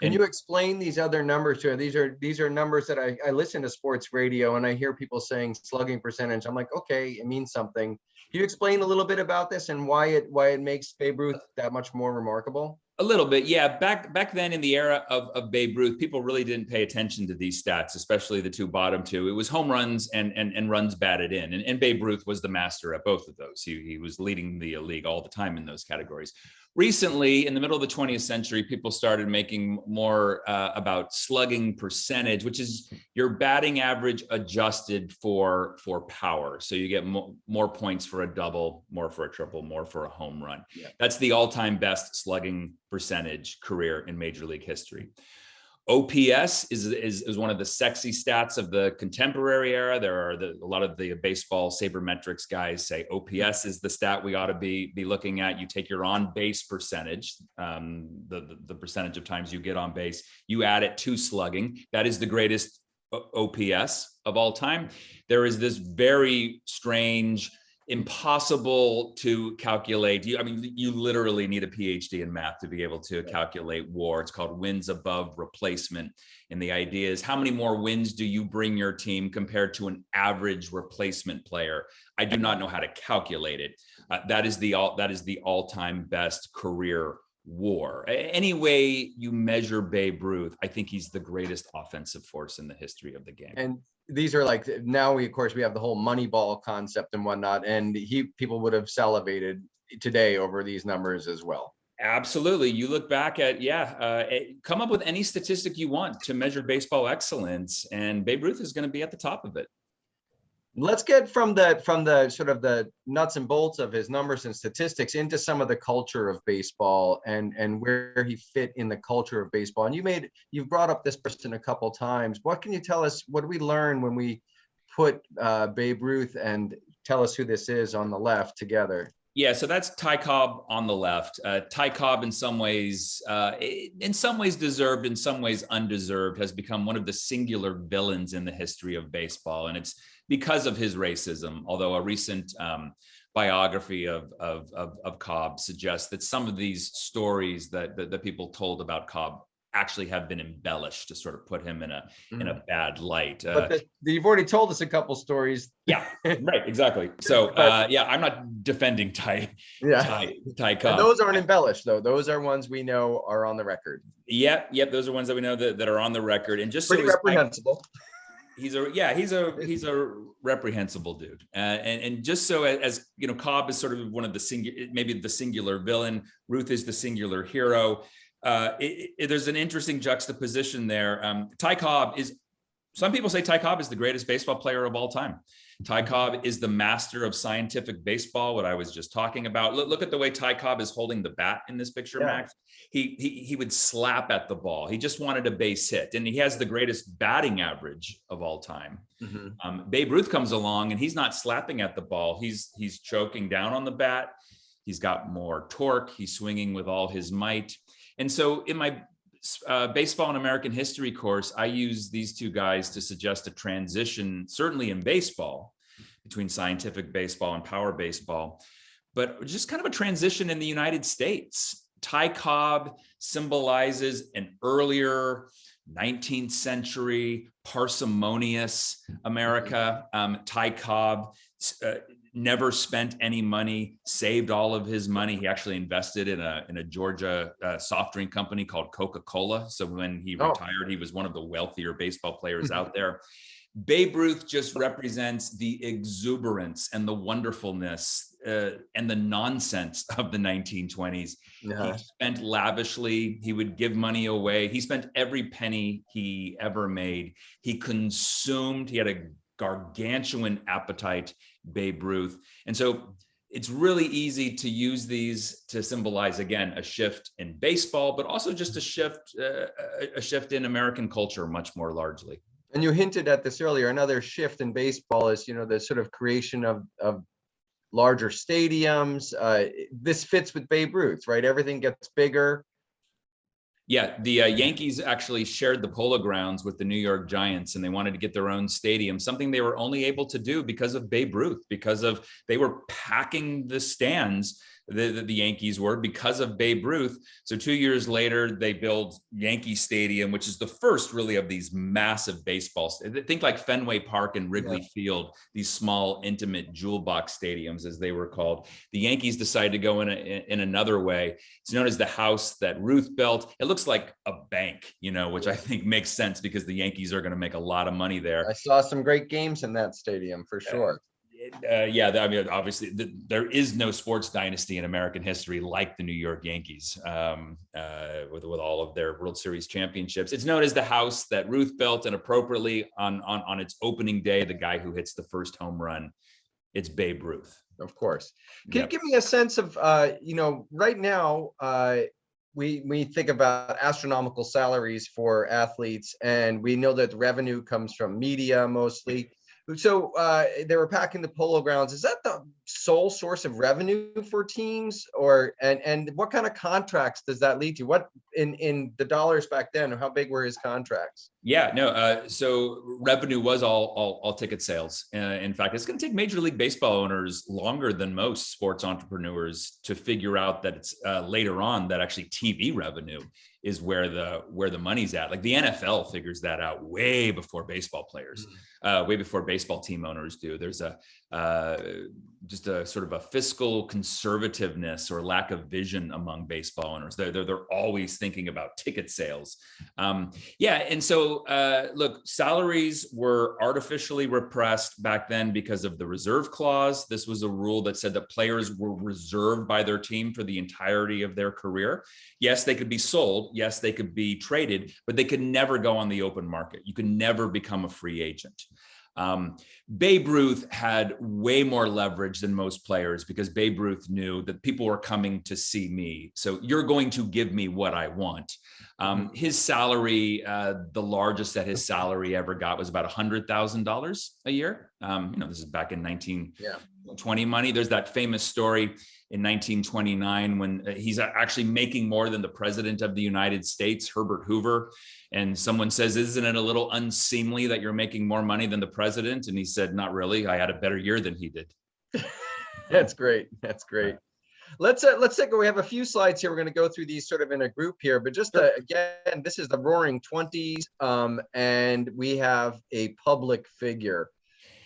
Can you explain these other numbers to her? These are numbers that I listen to sports radio and I hear people saying slugging percentage. I'm like, okay, it means something. Can you explain a little bit about this and why it makes Babe Ruth that much more remarkable? A little bit, yeah. Back then in the era of Babe Ruth, people really didn't pay attention to these stats, especially the bottom two. It was home runs and runs batted in. And Babe Ruth was the master at both of those. He was leading the league all the time in those categories. Recently, in the middle of the 20th century, people started making more about slugging percentage, which is your batting average adjusted for power. So you get more points for a double, more for a triple, more for a home run. Yeah. That's the all-time best slugging percentage career in Major League history. OPS is one of the sexy stats of the contemporary era. There are a lot of the baseball sabermetrics guys say OPS is the stat we ought to be looking at. You take your on base percentage, the percentage of times you get on base, you add it to slugging. That is the greatest OPS of all time. There is this very strange, impossible to calculate. You literally need a PhD in math to be able to calculate WAR. It's called wins above replacement. And the idea is, how many more wins do you bring your team compared to an average replacement player? I do not know how to calculate it. That is the all-time best career WAR. Any way you measure Babe Ruth, I think he's the greatest offensive force in the history of the game. And these are like, now we have the whole Moneyball concept and whatnot, and people would have salivated today over these numbers as well. Absolutely. You look back at, come up with any statistic you want to measure baseball excellence, and Babe Ruth is going to be at the top of it. Let's get from the sort of the nuts and bolts of his numbers and statistics into some of the culture of baseball and where he fit in the culture of baseball. And you've brought up this person a couple times. What can you tell us? What do we learn when we put Babe Ruth and tell us who this is on the left together? Yeah, so that's Ty Cobb on the left. Ty Cobb, in some ways deserved, in some ways undeserved, has become one of the singular villains in the history of baseball, and it's because of his racism. Although a recent biography of Cobb suggests that some of these stories that people told about Cobb actually have been embellished to sort of put him in a bad light. But you've already told us a couple stories. Yeah, right, exactly. So I'm not defending Ty Cobb. And those aren't embellished though. Those are ones we know are on the record. Yep. Those are ones that we know that are on the record, and just pretty reprehensible. He's a reprehensible dude, and just so as you know, Cobb is sort of one of the singular villain. Ruth is the singular hero. There's an interesting juxtaposition there. Ty Cobb is Some people say Ty Cobb is the greatest baseball player of all time. Ty Cobb is the master of scientific baseball, what I was just talking about. Look at the way Ty Cobb is holding the bat in this picture, Max. He would slap at the ball. He just wanted a base hit, and he has the greatest batting average of all time. Babe Ruth comes along, and he's not slapping at the ball. He's choking down on the bat. He's got more torque. He's swinging with all his might. And so in my baseball and American history course, I use these two guys to suggest a transition, certainly in baseball, between scientific baseball and power baseball, but just kind of a transition in the United States. Ty Cobb symbolizes an earlier 19th century parsimonious America. Ty Cobb never spent any money, saved all of his money. He actually invested in a Georgia soft drink company called Coca-Cola. So when he retired, he was one of the wealthier baseball players out there. Babe Ruth just represents the exuberance and the wonderfulness and the nonsense of the 1920s. He spent lavishly. He would give money away. He spent every penny he ever made. He consumed. He had a gargantuan appetite, Babe Ruth. And so it's really easy to use these to symbolize, again, a shift in baseball, but also just a shift in American culture much more largely. And you hinted at this earlier, another shift in baseball is, the sort of creation of larger stadiums. This fits with Babe Ruth, right? Everything gets bigger. Yeah, the Yankees actually shared the Polo Grounds with the New York Giants, and they wanted to get their own stadium, something they were only able to do because of Babe Ruth, they were packing the stands, the Yankees were, because of Babe Ruth. So 2 years later, they build Yankee Stadium, which is the first really of these massive baseballs. Think like Fenway Park and Wrigley Field, these small, intimate jewel box stadiums, as they were called. The Yankees decided to go in another way. It's known as the house that Ruth built. It looks like a bank, which I think makes sense because the Yankees are going to make a lot of money there. I saw some great games in that stadium for sure. I mean, obviously, there is no sports dynasty in American history like the New York Yankees, with all of their World Series championships. It's known as the house that Ruth built, and appropriately on its opening day, the guy who hits the first home run, it's Babe Ruth. Of course. Can you give me a sense of, right now, we think about astronomical salaries for athletes, and we know that the revenue comes from media mostly. So they were packing the Polo Grounds. Is that the sole source of revenue for teams, and what kind of contracts does that lead to? What in the dollars back then? How big were his contracts? Yeah, no. So revenue was all ticket sales. In fact, it's going to take Major League Baseball owners longer than most sports entrepreneurs to figure out that it's later on that actually TV revenue is where the money's at. Like the NFL figures that out way before baseball players, way before baseball team owners do. There's just a sort of a fiscal conservativeness or lack of vision among baseball owners. They're always thinking about ticket sales. And so look, salaries were artificially repressed back then because of the reserve clause. This was a rule that said that players were reserved by their team for the entirety of their career. Yes, they could be sold. Yes, they could be traded, but they could never go on the open market. You could never become a free agent. Babe Ruth had way more leverage than most players because Babe Ruth knew that people were coming to see me. So you're going to give me what I want. His salary, the largest that his salary ever got was about $100,000 a year. This is back in 1920 money. There's that famous story in 1929 when he's actually making more than the president of the United States, Herbert Hoover. And someone says, isn't it a little unseemly that you're making more money than the president? And he said, not really. I had a better year than he did. That's great. That's great. Let's take, we have a few slides here. We're going to go through these sort of in a group here, but just again, this is the roaring 20s. And we have a public figure.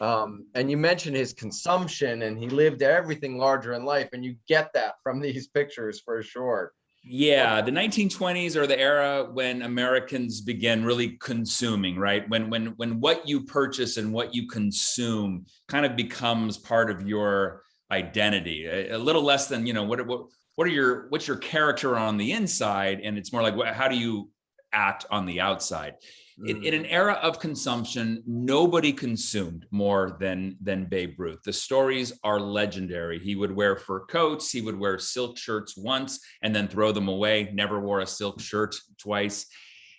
And you mentioned his consumption, and he lived everything larger in life. And you get that from these pictures for sure. Yeah, the 1920s are the era when Americans began really consuming, right? When what you purchase and what you consume kind of becomes part of your identity. A little less than, what's your character on the inside, and it's more like how do you act on the outside. In an era of consumption, nobody consumed more than Babe Ruth. The stories are legendary. He would wear fur coats. He would wear silk shirts once and then throw them away. Never wore a silk shirt twice.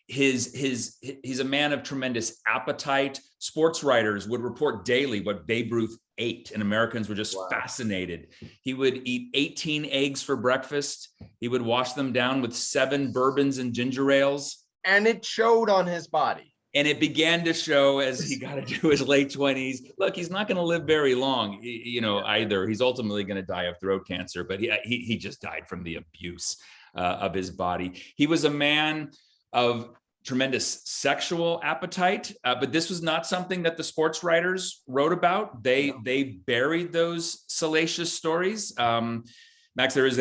He's a man of tremendous appetite. Sports writers would report daily what Babe Ruth ate, and Americans were just fascinated. He would eat 18 eggs for breakfast. He would wash them down with 7 bourbons and ginger ales. And it showed on his body. And it began to show as he got into his late 20s. Look, he's not going to live very long, either. He's ultimately going to die of throat cancer, but he just died from the abuse of his body. He was a man of tremendous sexual appetite, but this was not something that the sports writers wrote about. They buried those salacious stories. Max, there is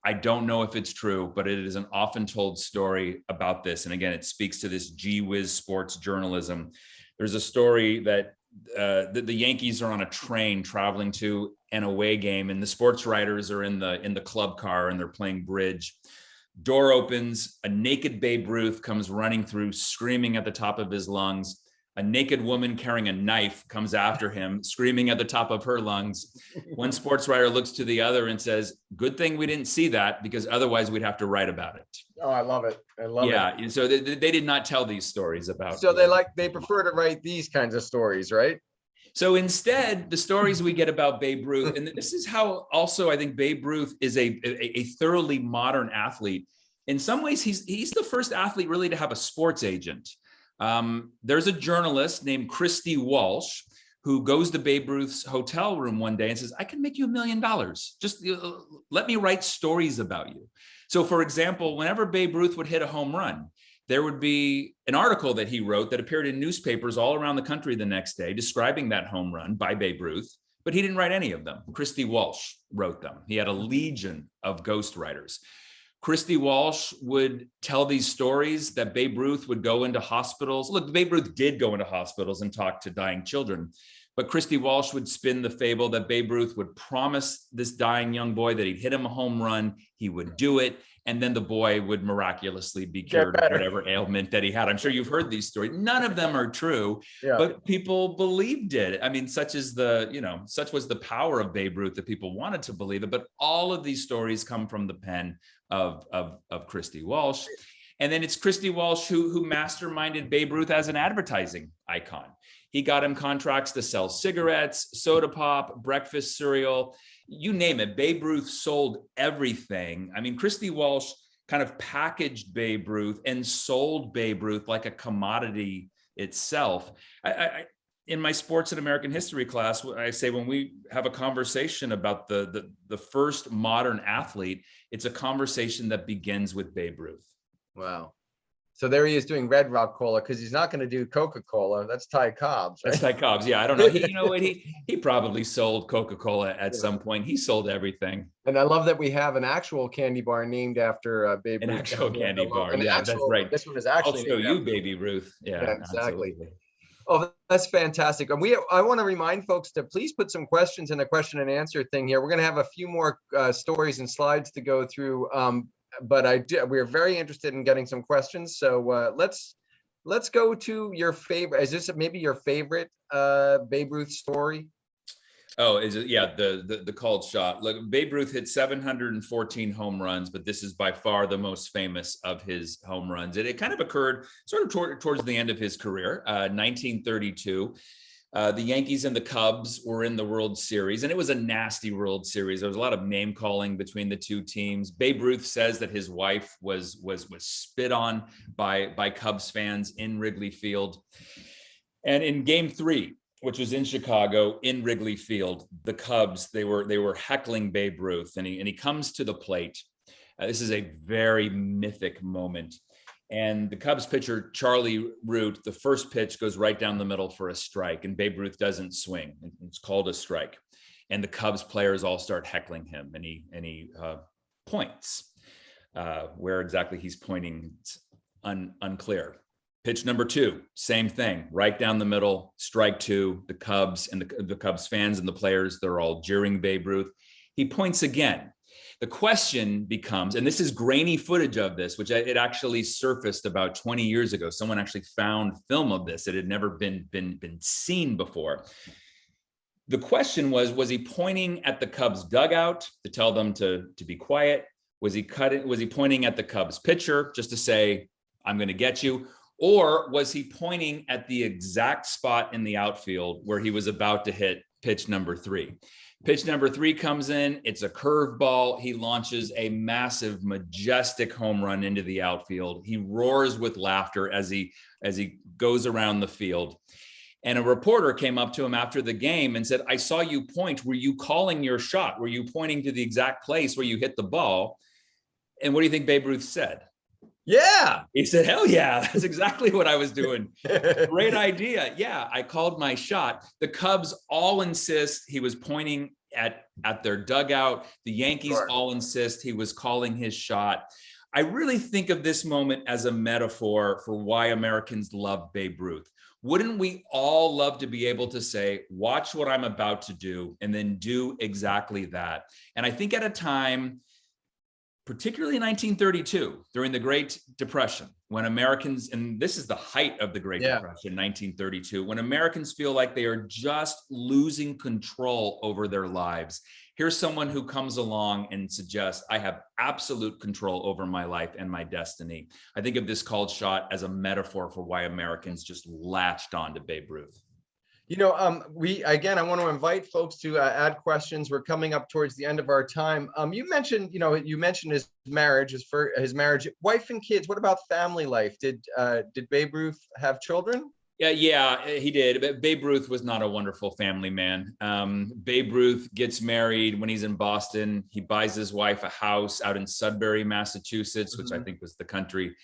I don't know if it's true, but it is an often told story about this. And again, it speaks to this gee whiz sports journalism. There's a story that the Yankees are on a train traveling to an away game, and the sports writers are in the club car and they're playing bridge. Door opens, a naked Babe Ruth comes running through, screaming at the top of his lungs. A naked woman carrying a knife comes after him, screaming at the top of her lungs. One sports writer looks to the other and says, "Good thing we didn't see that, because otherwise we'd have to write about it." Oh, I love it. I love it. Yeah, so they did not tell these stories about. So they prefer to write these kinds of stories, right? So instead, the stories we get about Babe Ruth, and this is how also I think Babe Ruth is a thoroughly modern athlete. In some ways, he's the first athlete really to have a sports agent. There's a journalist named Christy Walsh who goes to Babe Ruth's hotel room one day and says, "I can make you $1 million. Just let me write stories about you." So for example, whenever Babe Ruth would hit a home run, there would be an article that he wrote that appeared in newspapers all around the country the next day describing that home run by Babe Ruth, but he didn't write any of them. Christy Walsh wrote them. He had a legion of ghostwriters. Christy Walsh would tell these stories that Babe Ruth would go into hospitals. Look, Babe Ruth did go into hospitals and talk to dying children, but Christy Walsh would spin the fable that Babe Ruth would promise this dying young boy that he'd hit him a home run, he would do it, and then the boy would miraculously be cured of whatever ailment that he had. I'm sure you've heard these stories. None of them are true, but people believed it. I mean, such was the power of Babe Ruth that people wanted to believe it. But all of these stories come from the pen of Christy Walsh. And then it's Christy Walsh who masterminded Babe Ruth as an advertising icon. He got him contracts to sell cigarettes, soda pop, breakfast cereal, you name it. Babe Ruth sold everything. I mean, Christy Walsh kind of packaged Babe Ruth and sold Babe Ruth like a commodity itself. In my sports and American history class, I say when we have a conversation about the first modern athlete, it's a conversation that begins with Babe Ruth. Wow. So there he is doing Red Rock Cola because he's not going to do Coca-Cola. That's Ty Cobb's. Right? That's Ty Cobb's. Yeah, I don't know. He probably sold Coca-Cola at some point. He sold everything. And I love that we have an actual candy bar named after Babe Ruth. An actual candy bar. Yeah, that's right. This one is actually also you, Baby Ruth. Yeah, exactly. Absolutely. Oh, that's fantastic. And I want to remind folks to please put some questions in the question and answer thing here. We're going to have a few more stories and slides to go through. But we're very interested in getting some questions. So let's go to your favorite. Is this maybe your favorite Babe Ruth story? Oh, is it? Yeah, the called shot. Look, Babe Ruth hit 714 home runs, but this is by far the most famous of his home runs. It kind of occurred sort of towards the end of his career, 1932. The Yankees and the Cubs were in the World Series, and it was a nasty World Series. There was a lot of name calling between the two teams. Babe Ruth says that his wife was spit on by Cubs fans in Wrigley Field. And in Game 3, which was in Chicago, in Wrigley Field, the Cubs, they were heckling Babe Ruth, and he comes to the plate. This is a very mythic moment. And the Cubs pitcher, Charlie Root, the first pitch goes right down the middle for a strike, and Babe Ruth doesn't swing. It's called a strike. And the Cubs players all start heckling him, and he points. Where exactly he's pointing, it's unclear. Pitch number 2, same thing, right down the middle, strike 2. The Cubs and the Cubs fans and the players, they're all jeering Babe Ruth. He points again. The question becomes, and this is grainy footage of this, which it actually surfaced about 20 years ago. Someone actually found film of this. It had never been seen before. The question was he pointing at the Cubs dugout to tell them to be quiet? Was he pointing at the Cubs pitcher just to say, I'm going to get you? Or was he pointing at the exact spot in the outfield where he was about to hit pitch number 3? Pitch number 3 comes in. It's a curveball. He launches a massive, majestic home run into the outfield. He roars with laughter as he goes around the field. And a reporter came up to him after the game and said, I saw you point. Were you calling your shot? Were you pointing to the exact place where you hit the ball? And what do you think Babe Ruth said? Yeah. He said, hell yeah, that's exactly what I was doing. Great idea. Yeah, I called my shot. The Cubs all insist he was pointing at their dugout. The Yankees all insist he was calling his shot. I really think of this moment as a metaphor for why Americans love Babe Ruth. Wouldn't we all love to be able to say, watch what I'm about to do, and then do exactly that? And I think at a time, particularly in 1932, during the Great Depression, when Americans, and this is the height of the Great Depression, 1932, when Americans feel like they are just losing control over their lives, here's someone who comes along and suggests, I have absolute control over my life and my destiny. I think of this called shot as a metaphor for why Americans just latched on to Babe Ruth. You know, I want to invite folks to add questions. We're coming up towards the end of our time. You mentioned his marriage, his marriage, wife and kids. What about family life? Did Babe Ruth have children? Yeah, he did. But Babe Ruth was not a wonderful family man. Babe Ruth gets married when he's in Boston. He buys his wife a house out in Sudbury, Massachusetts, which I think was the country.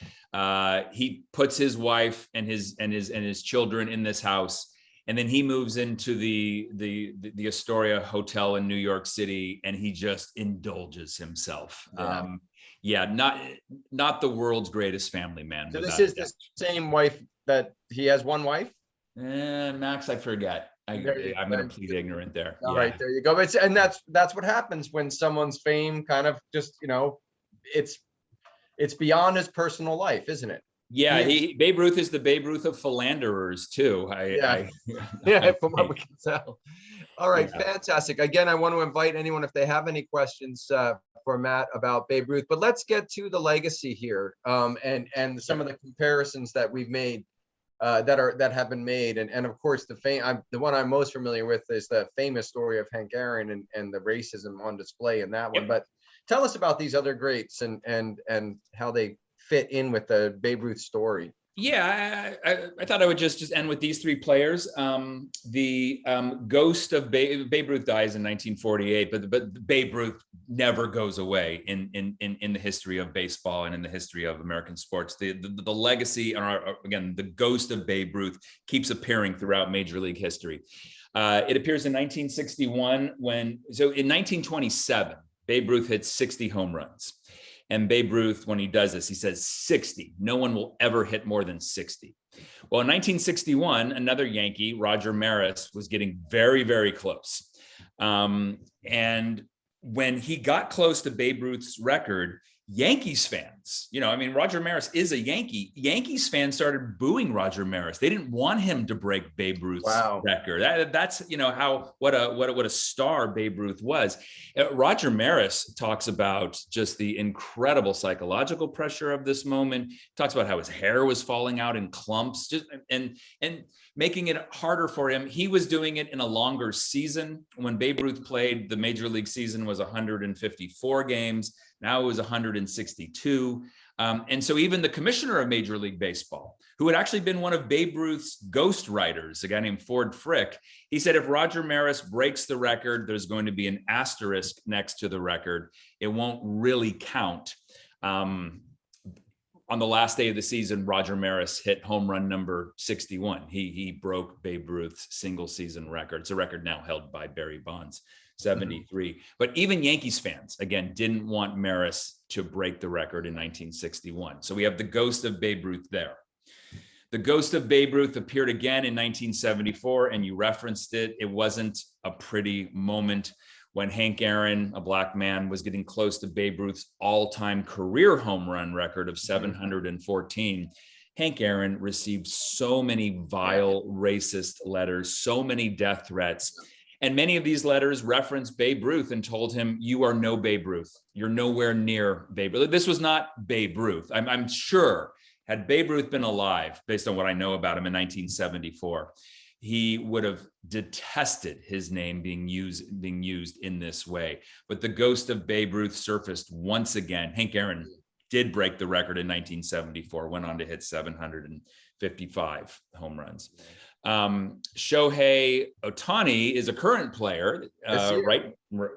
He puts his wife and his children in this house. And then he moves into the Astoria Hotel in New York City, and he just indulges himself. Not the world's greatest family man. So this is the same wife that he has one wife? Max, I forget. I'm going to plead ignorant there. All right, there you go. And that's what happens when someone's fame kind of just, it's beyond his personal life, isn't it? Yeah, Babe Ruth is the Babe Ruth of philanderers too. From what we can tell. All right, fantastic. Again, I want to invite anyone if they have any questions for Matt about Babe Ruth, but let's get to the legacy here, and some of the comparisons that we've made that have been made, and of course the one I'm most familiar with is the famous story of Hank Aaron and the racism on display in that one. But tell us about these other greats and how they fit in with the Babe Ruth story. Yeah, I thought I would just end with these 3 players. The ghost of Babe Ruth dies in 1948, but Babe Ruth never goes away in the history of baseball and in the history of American sports. The legacy, again, the ghost of Babe Ruth keeps appearing throughout Major League history. It appears in 1961 in 1927, Babe Ruth hit 60 home runs. And Babe Ruth, when he does this, he says 60. No one will ever hit more than 60. Well, in 1961, another Yankee, Roger Maris, was getting very, very close. And when he got close to Babe Ruth's record, Yankees fans, Roger Maris is a Yankee. Yankees fans started booing Roger Maris. They didn't want him to break Babe Ruth's record. That's what a star Babe Ruth was. Roger Maris talks about just the incredible psychological pressure of this moment. Talks about how his hair was falling out in clumps, and making it harder for him. He was doing it in a longer season. When Babe Ruth played, the Major League season was 154 games. Now it was 162. And so even the commissioner of Major League Baseball, who had actually been one of Babe Ruth's ghostwriters, a guy named Ford Frick, he said, if Roger Maris breaks the record, there's going to be an asterisk next to the record. It won't really count. On the last day of the season, Roger Maris hit home run number 61. He broke Babe Ruth's single season record. It's a record now held by Barry Bonds, 73. But even Yankees fans, again, didn't want Maris to break the record in 1961. So we have the ghost of Babe Ruth there. The ghost of Babe Ruth appeared again in 1974, and you referenced it. It wasn't a pretty moment. when Hank Aaron, a black man, was getting close to Babe Ruth's all-time career home run record of 714. Hank Aaron received so many vile, racist letters, so many death threats. And many of these letters referenced Babe Ruth and told him, you are no Babe Ruth. You're nowhere near Babe Ruth. This was not Babe Ruth. I'm sure had Babe Ruth been alive, based on what I know about him in 1974, he would have detested his name being used in this way. But the ghost of Babe Ruth surfaced once again. Hank Aaron did break the record in 1974, went on to hit 755 home runs. Shohei Ohtani is a current player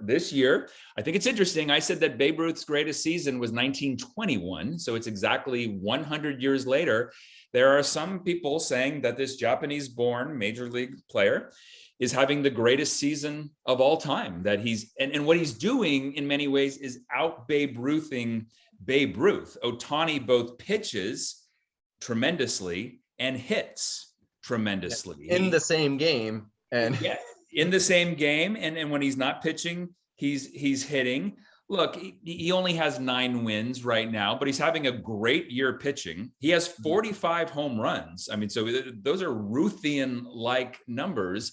this year. I think it's interesting. I said that Babe Ruth's greatest season was 1921. So it's exactly 100 years later. There are some people saying that this Japanese-born major league player is having the greatest season of all time, that and what he's doing in many ways is out Babe Ruthing Babe Ruth. Ohtani both pitches tremendously and hits tremendously in the same game. And in the same game. And when he's not pitching, he's hitting. Look, he only has 9 wins right now, but he's having a great year pitching. He has 45 home runs. I mean, so those are Ruthian-like numbers.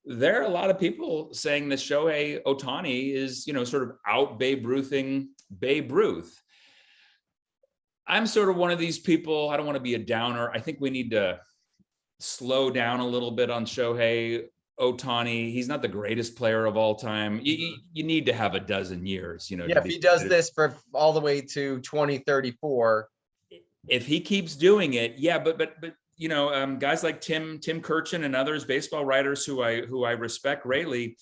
There are a lot of people saying that Shohei Ohtani is, sort of out Babe Ruthing Babe Ruth. I'm sort of one of these people. I don't want to be a downer. I think we need to slow down a little bit on Shohei Ohtani. He's not the greatest player of all time. You need to have a dozen years, if he does this for all the way to 2034. If he keeps doing it, but guys like Tim Kirchin and others, baseball writers who I respect greatly,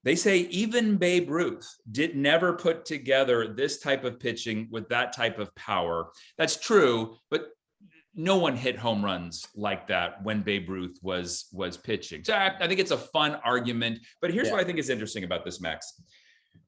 they say even Babe Ruth never put together this type of pitching with that type of power. That's true, but no one hit home runs like that when Babe Ruth was pitching. So I think it's a fun argument, but here's what I think is interesting about this, Max.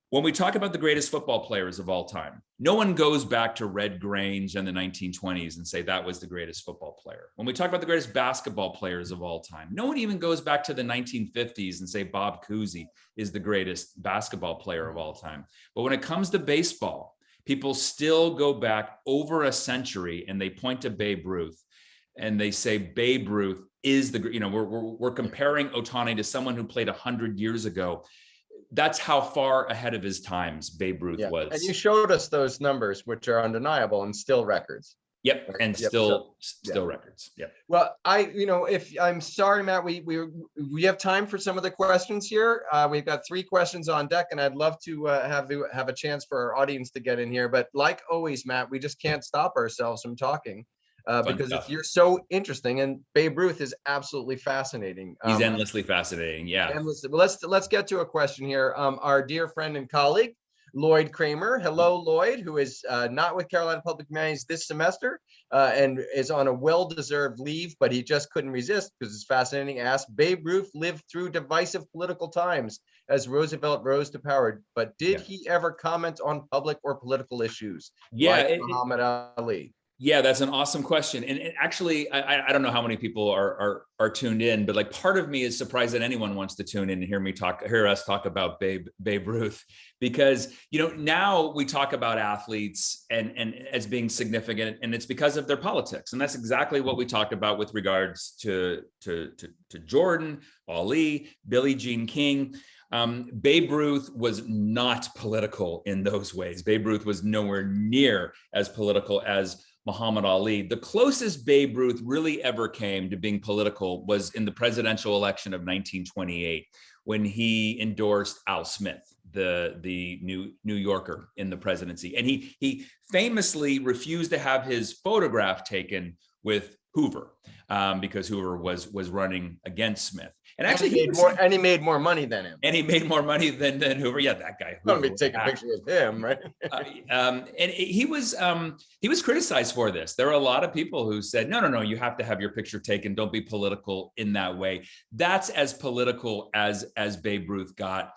When we talk about the greatest football players of all time, no one goes back to Red Grange and the 1920s and say that was the greatest football player. When we talk about the greatest basketball players of all time, no one even goes back to the 1950s and say Bob Cousy is the greatest basketball player of all time. But when it comes to baseball, people still go back over a century and they point to Babe Ruth and they say Babe Ruth is we're comparing Ohtani to someone who played 100 years ago. That's how far ahead of his times Babe Ruth was. And you showed us those numbers, which are undeniable and still records. Yep, and still records. Yep. Well, if I'm sorry, Matt, we have time for some of the questions here. We've got 3 questions on deck, and I'd love to have a chance for our audience to get in here. But like always, Matt, we just can't stop ourselves from talking because you're so interesting, and Babe Ruth is absolutely fascinating. He's endlessly fascinating. Yeah. Endlessly. Well, let's get to a question here. Our dear friend and colleague, Lloyd Kramer. Hello, Lloyd, who is not with Carolina Public Humanities this semester and is on a well-deserved leave, but he just couldn't resist because it's fascinating. Asked, Babe Ruth lived through divisive political times as Roosevelt rose to power, but did he ever comment on public or political issues like Muhammad Ali? Yeah, that's an awesome question. And actually, I don't know how many people are tuned in, but like part of me is surprised that anyone wants to tune in and hear us talk about Babe Ruth, because now we talk about athletes and as being significant, and it's because of their politics. And that's exactly what we talked about with regards to Jordan, Ali, Billie Jean King. Babe Ruth was not political in those ways. Babe Ruth was nowhere near as political as Muhammad Ali. The closest Babe Ruth really ever came to being political was in the presidential election of 1928, when he endorsed Al Smith, the New Yorker, in the presidency. And he famously refused to have his photograph taken with Hoover because Hoover was running against Smith. And actually, he made more money than him. And he made more money than Hoover. Yeah, that guy. Let me take a picture with him, right? And he was criticized for this. There were a lot of people who said, no, you have to have your picture taken. Don't be political in that way. That's as political as Babe Ruth got.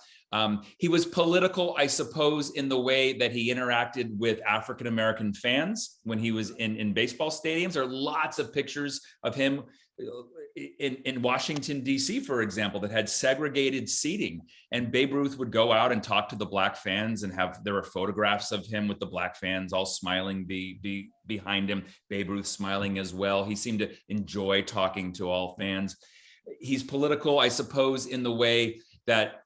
He was political, I suppose, in the way that he interacted with African-American fans when he was in baseball stadiums. There are lots of pictures of him in Washington, D.C., for example, that had segregated seating. And Babe Ruth would go out and talk to the black fans and there were photographs of him with the black fans all smiling behind him, Babe Ruth smiling as well. He seemed to enjoy talking to all fans. He's political, I suppose, in the way that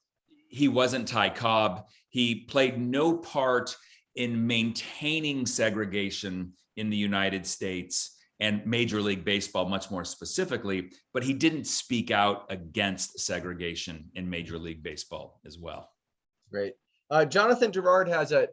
he wasn't Ty Cobb. He played no part in maintaining segregation in the United States and Major League Baseball much more specifically, but he didn't speak out against segregation in Major League Baseball as well. Great. Jonathan Gerard has a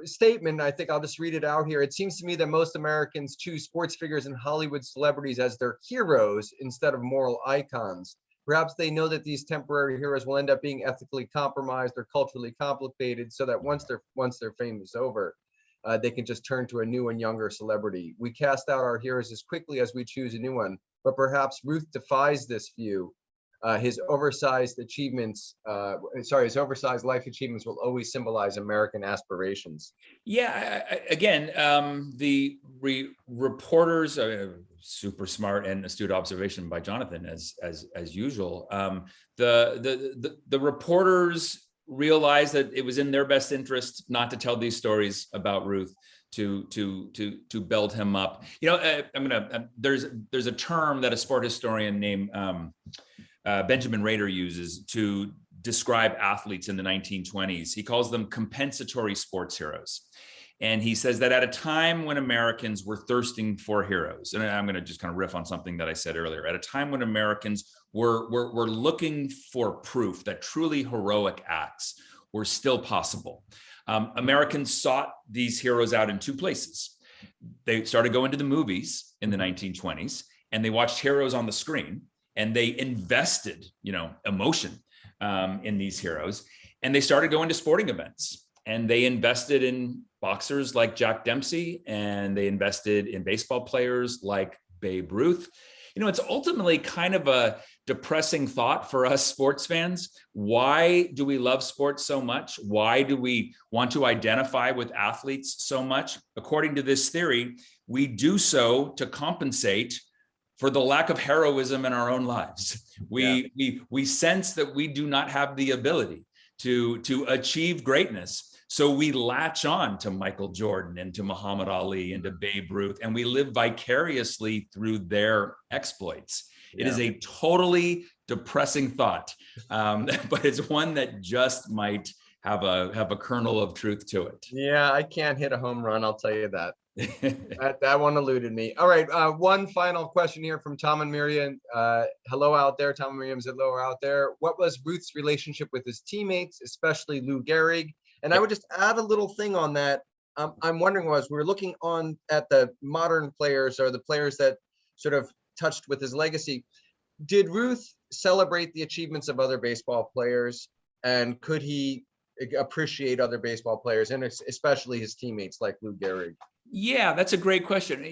statement. I think I'll just read it out here. It seems to me that most Americans choose sports figures and Hollywood celebrities as their heroes instead of moral icons. Perhaps they know that these temporary heroes will end up being ethically compromised or culturally complicated, so that once their fame is over, they can just turn to a new and younger celebrity. We cast out our heroes as quickly as we choose a new one, but perhaps Ruth defies this view. His oversized life achievements will always symbolize American aspirations. Yeah, again, the reporters, super smart and astute observation by Jonathan, as usual. The reporters realized that it was in their best interest not to tell these stories about Ruth, to build him up. You know, there's a term that a sport historian named Benjamin Rader uses to describe athletes in the 1920s. He calls them compensatory sports heroes. And he says that at a time when Americans were thirsting for heroes, and I'm going to just kind of riff on something that I said earlier, at a time when Americans were looking for proof that truly heroic acts were still possible, Americans sought these heroes out in two places. They started going to the movies in the 1920s, and they watched heroes on the screen, and they invested, emotion in these heroes. And they started going to sporting events, and they invested in boxers like Jack Dempsey, and they invested in baseball players like Babe Ruth. It's ultimately kind of a depressing thought for us sports fans. Why do we love sports so much? Why do we want to identify with athletes so much? According to this theory, we do so to compensate for the lack of heroism in our own lives. We sense that we do not have the ability to achieve greatness. So we latch on to Michael Jordan and to Muhammad Ali and to Babe Ruth, and we live vicariously through their exploits. It is a totally depressing thought, but it's one that just might have a kernel of truth to it. Yeah, I can't hit a home run, I'll tell you that. that one eluded me. All right, one final question here from Tom and Miriam. Hello out there. Tom and Miriam said hello out there. What was Ruth's relationship with his teammates, especially Lou Gehrig? And I would just add a little thing on that. I'm wondering, as we're looking on at the modern players, or the players that sort of touched with his legacy, did Ruth celebrate the achievements of other baseball players? And could he appreciate other baseball players, and especially his teammates like Lou Gehrig? Yeah, that's a great question.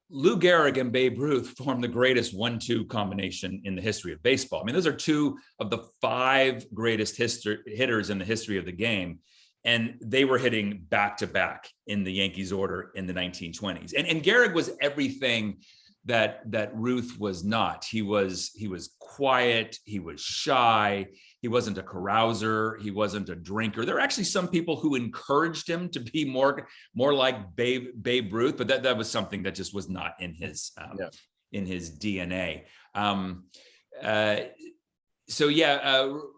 Lou Gehrig and Babe Ruth formed the greatest 1-2 combination in the history of baseball. I mean, those are two of the 5 greatest hitters in the history of the game. And they were hitting back to back in the Yankees order in the 1920s. And Gehrig was everything that Ruth was not. He was quiet, he was shy, he wasn't a carouser, he wasn't a drinker. There are actually some people who encouraged him to be more like Babe Ruth, but that was something that just was not in his DNA.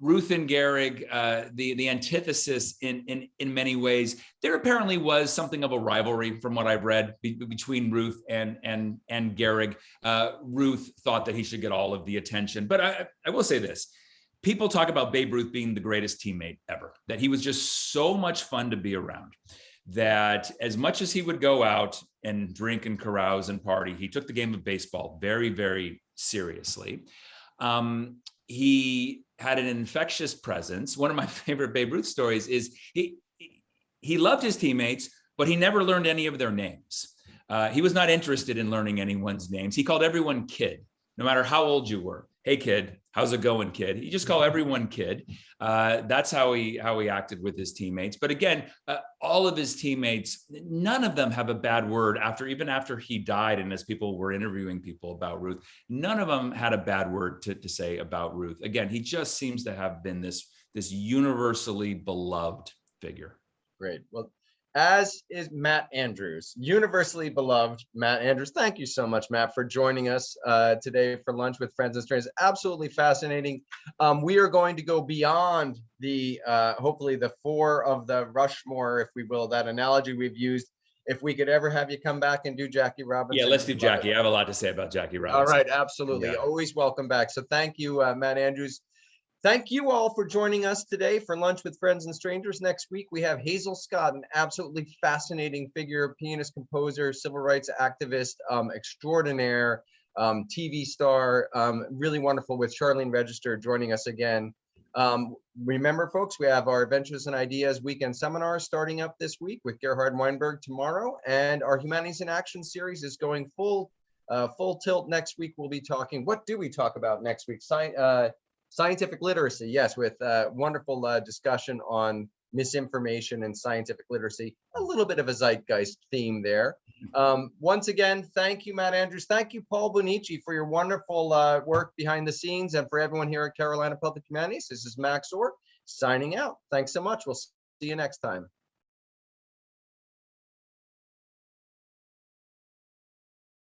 Ruth and Gehrig, the antithesis in many ways. There apparently was something of a rivalry, from what I've read, between Ruth and Gehrig. Ruth thought that he should get all of the attention, but I will say this. People talk about Babe Ruth being the greatest teammate ever, that he was just so much fun to be around, that as much as he would go out and drink and carouse and party, he took the game of baseball very, very seriously. He had an infectious presence. One of my favorite Babe Ruth stories is he loved his teammates, but he never learned any of their names. He was not interested in learning anyone's names. He called everyone kid. no matter how old you were. Hey, kid, how's it going, kid? He just called everyone kid. That's how he acted with his teammates. But again, all of his teammates, none of them have a bad word even after he died. And as people were interviewing people about Ruth, none of them had a bad word to say about Ruth. Again, he just seems to have been this universally beloved figure. Great. Well, as is Matt Andrews, universally beloved Matt Andrews. Thank you so much, Matt, for joining us today for Lunch with Friends and Strangers. Absolutely fascinating. We are going to go beyond the, hopefully the 4 of the Rushmore, if we will, that analogy we've used. If we could ever have you come back and do Jackie Robinson. Yeah, let's do Jackie. I have a lot to say about Jackie Robinson. All right, absolutely. Yeah. Always welcome back. So thank you, Matt Andrews. Thank you all for joining us today for Lunch with Friends and Strangers. Next week, we have Hazel Scott, an absolutely fascinating figure, pianist, composer, civil rights activist, extraordinaire, TV star, really wonderful, with Charlene Register joining us again. Remember, folks, we have our Adventures and Ideas weekend seminar starting up this week with Gerhard Weinberg tomorrow, and our Humanities in Action series is going full tilt next week. We'll be talking, what do we talk about next week? Scientific literacy, yes, with wonderful discussion on misinformation and scientific literacy. A little bit of a zeitgeist theme there. Once again, thank you, Matt Andrews. Thank you, Paul Bonici, for your wonderful work behind the scenes, and for everyone here at Carolina Public Humanities. This is Max Orr signing out. Thanks so much. We'll see you next time.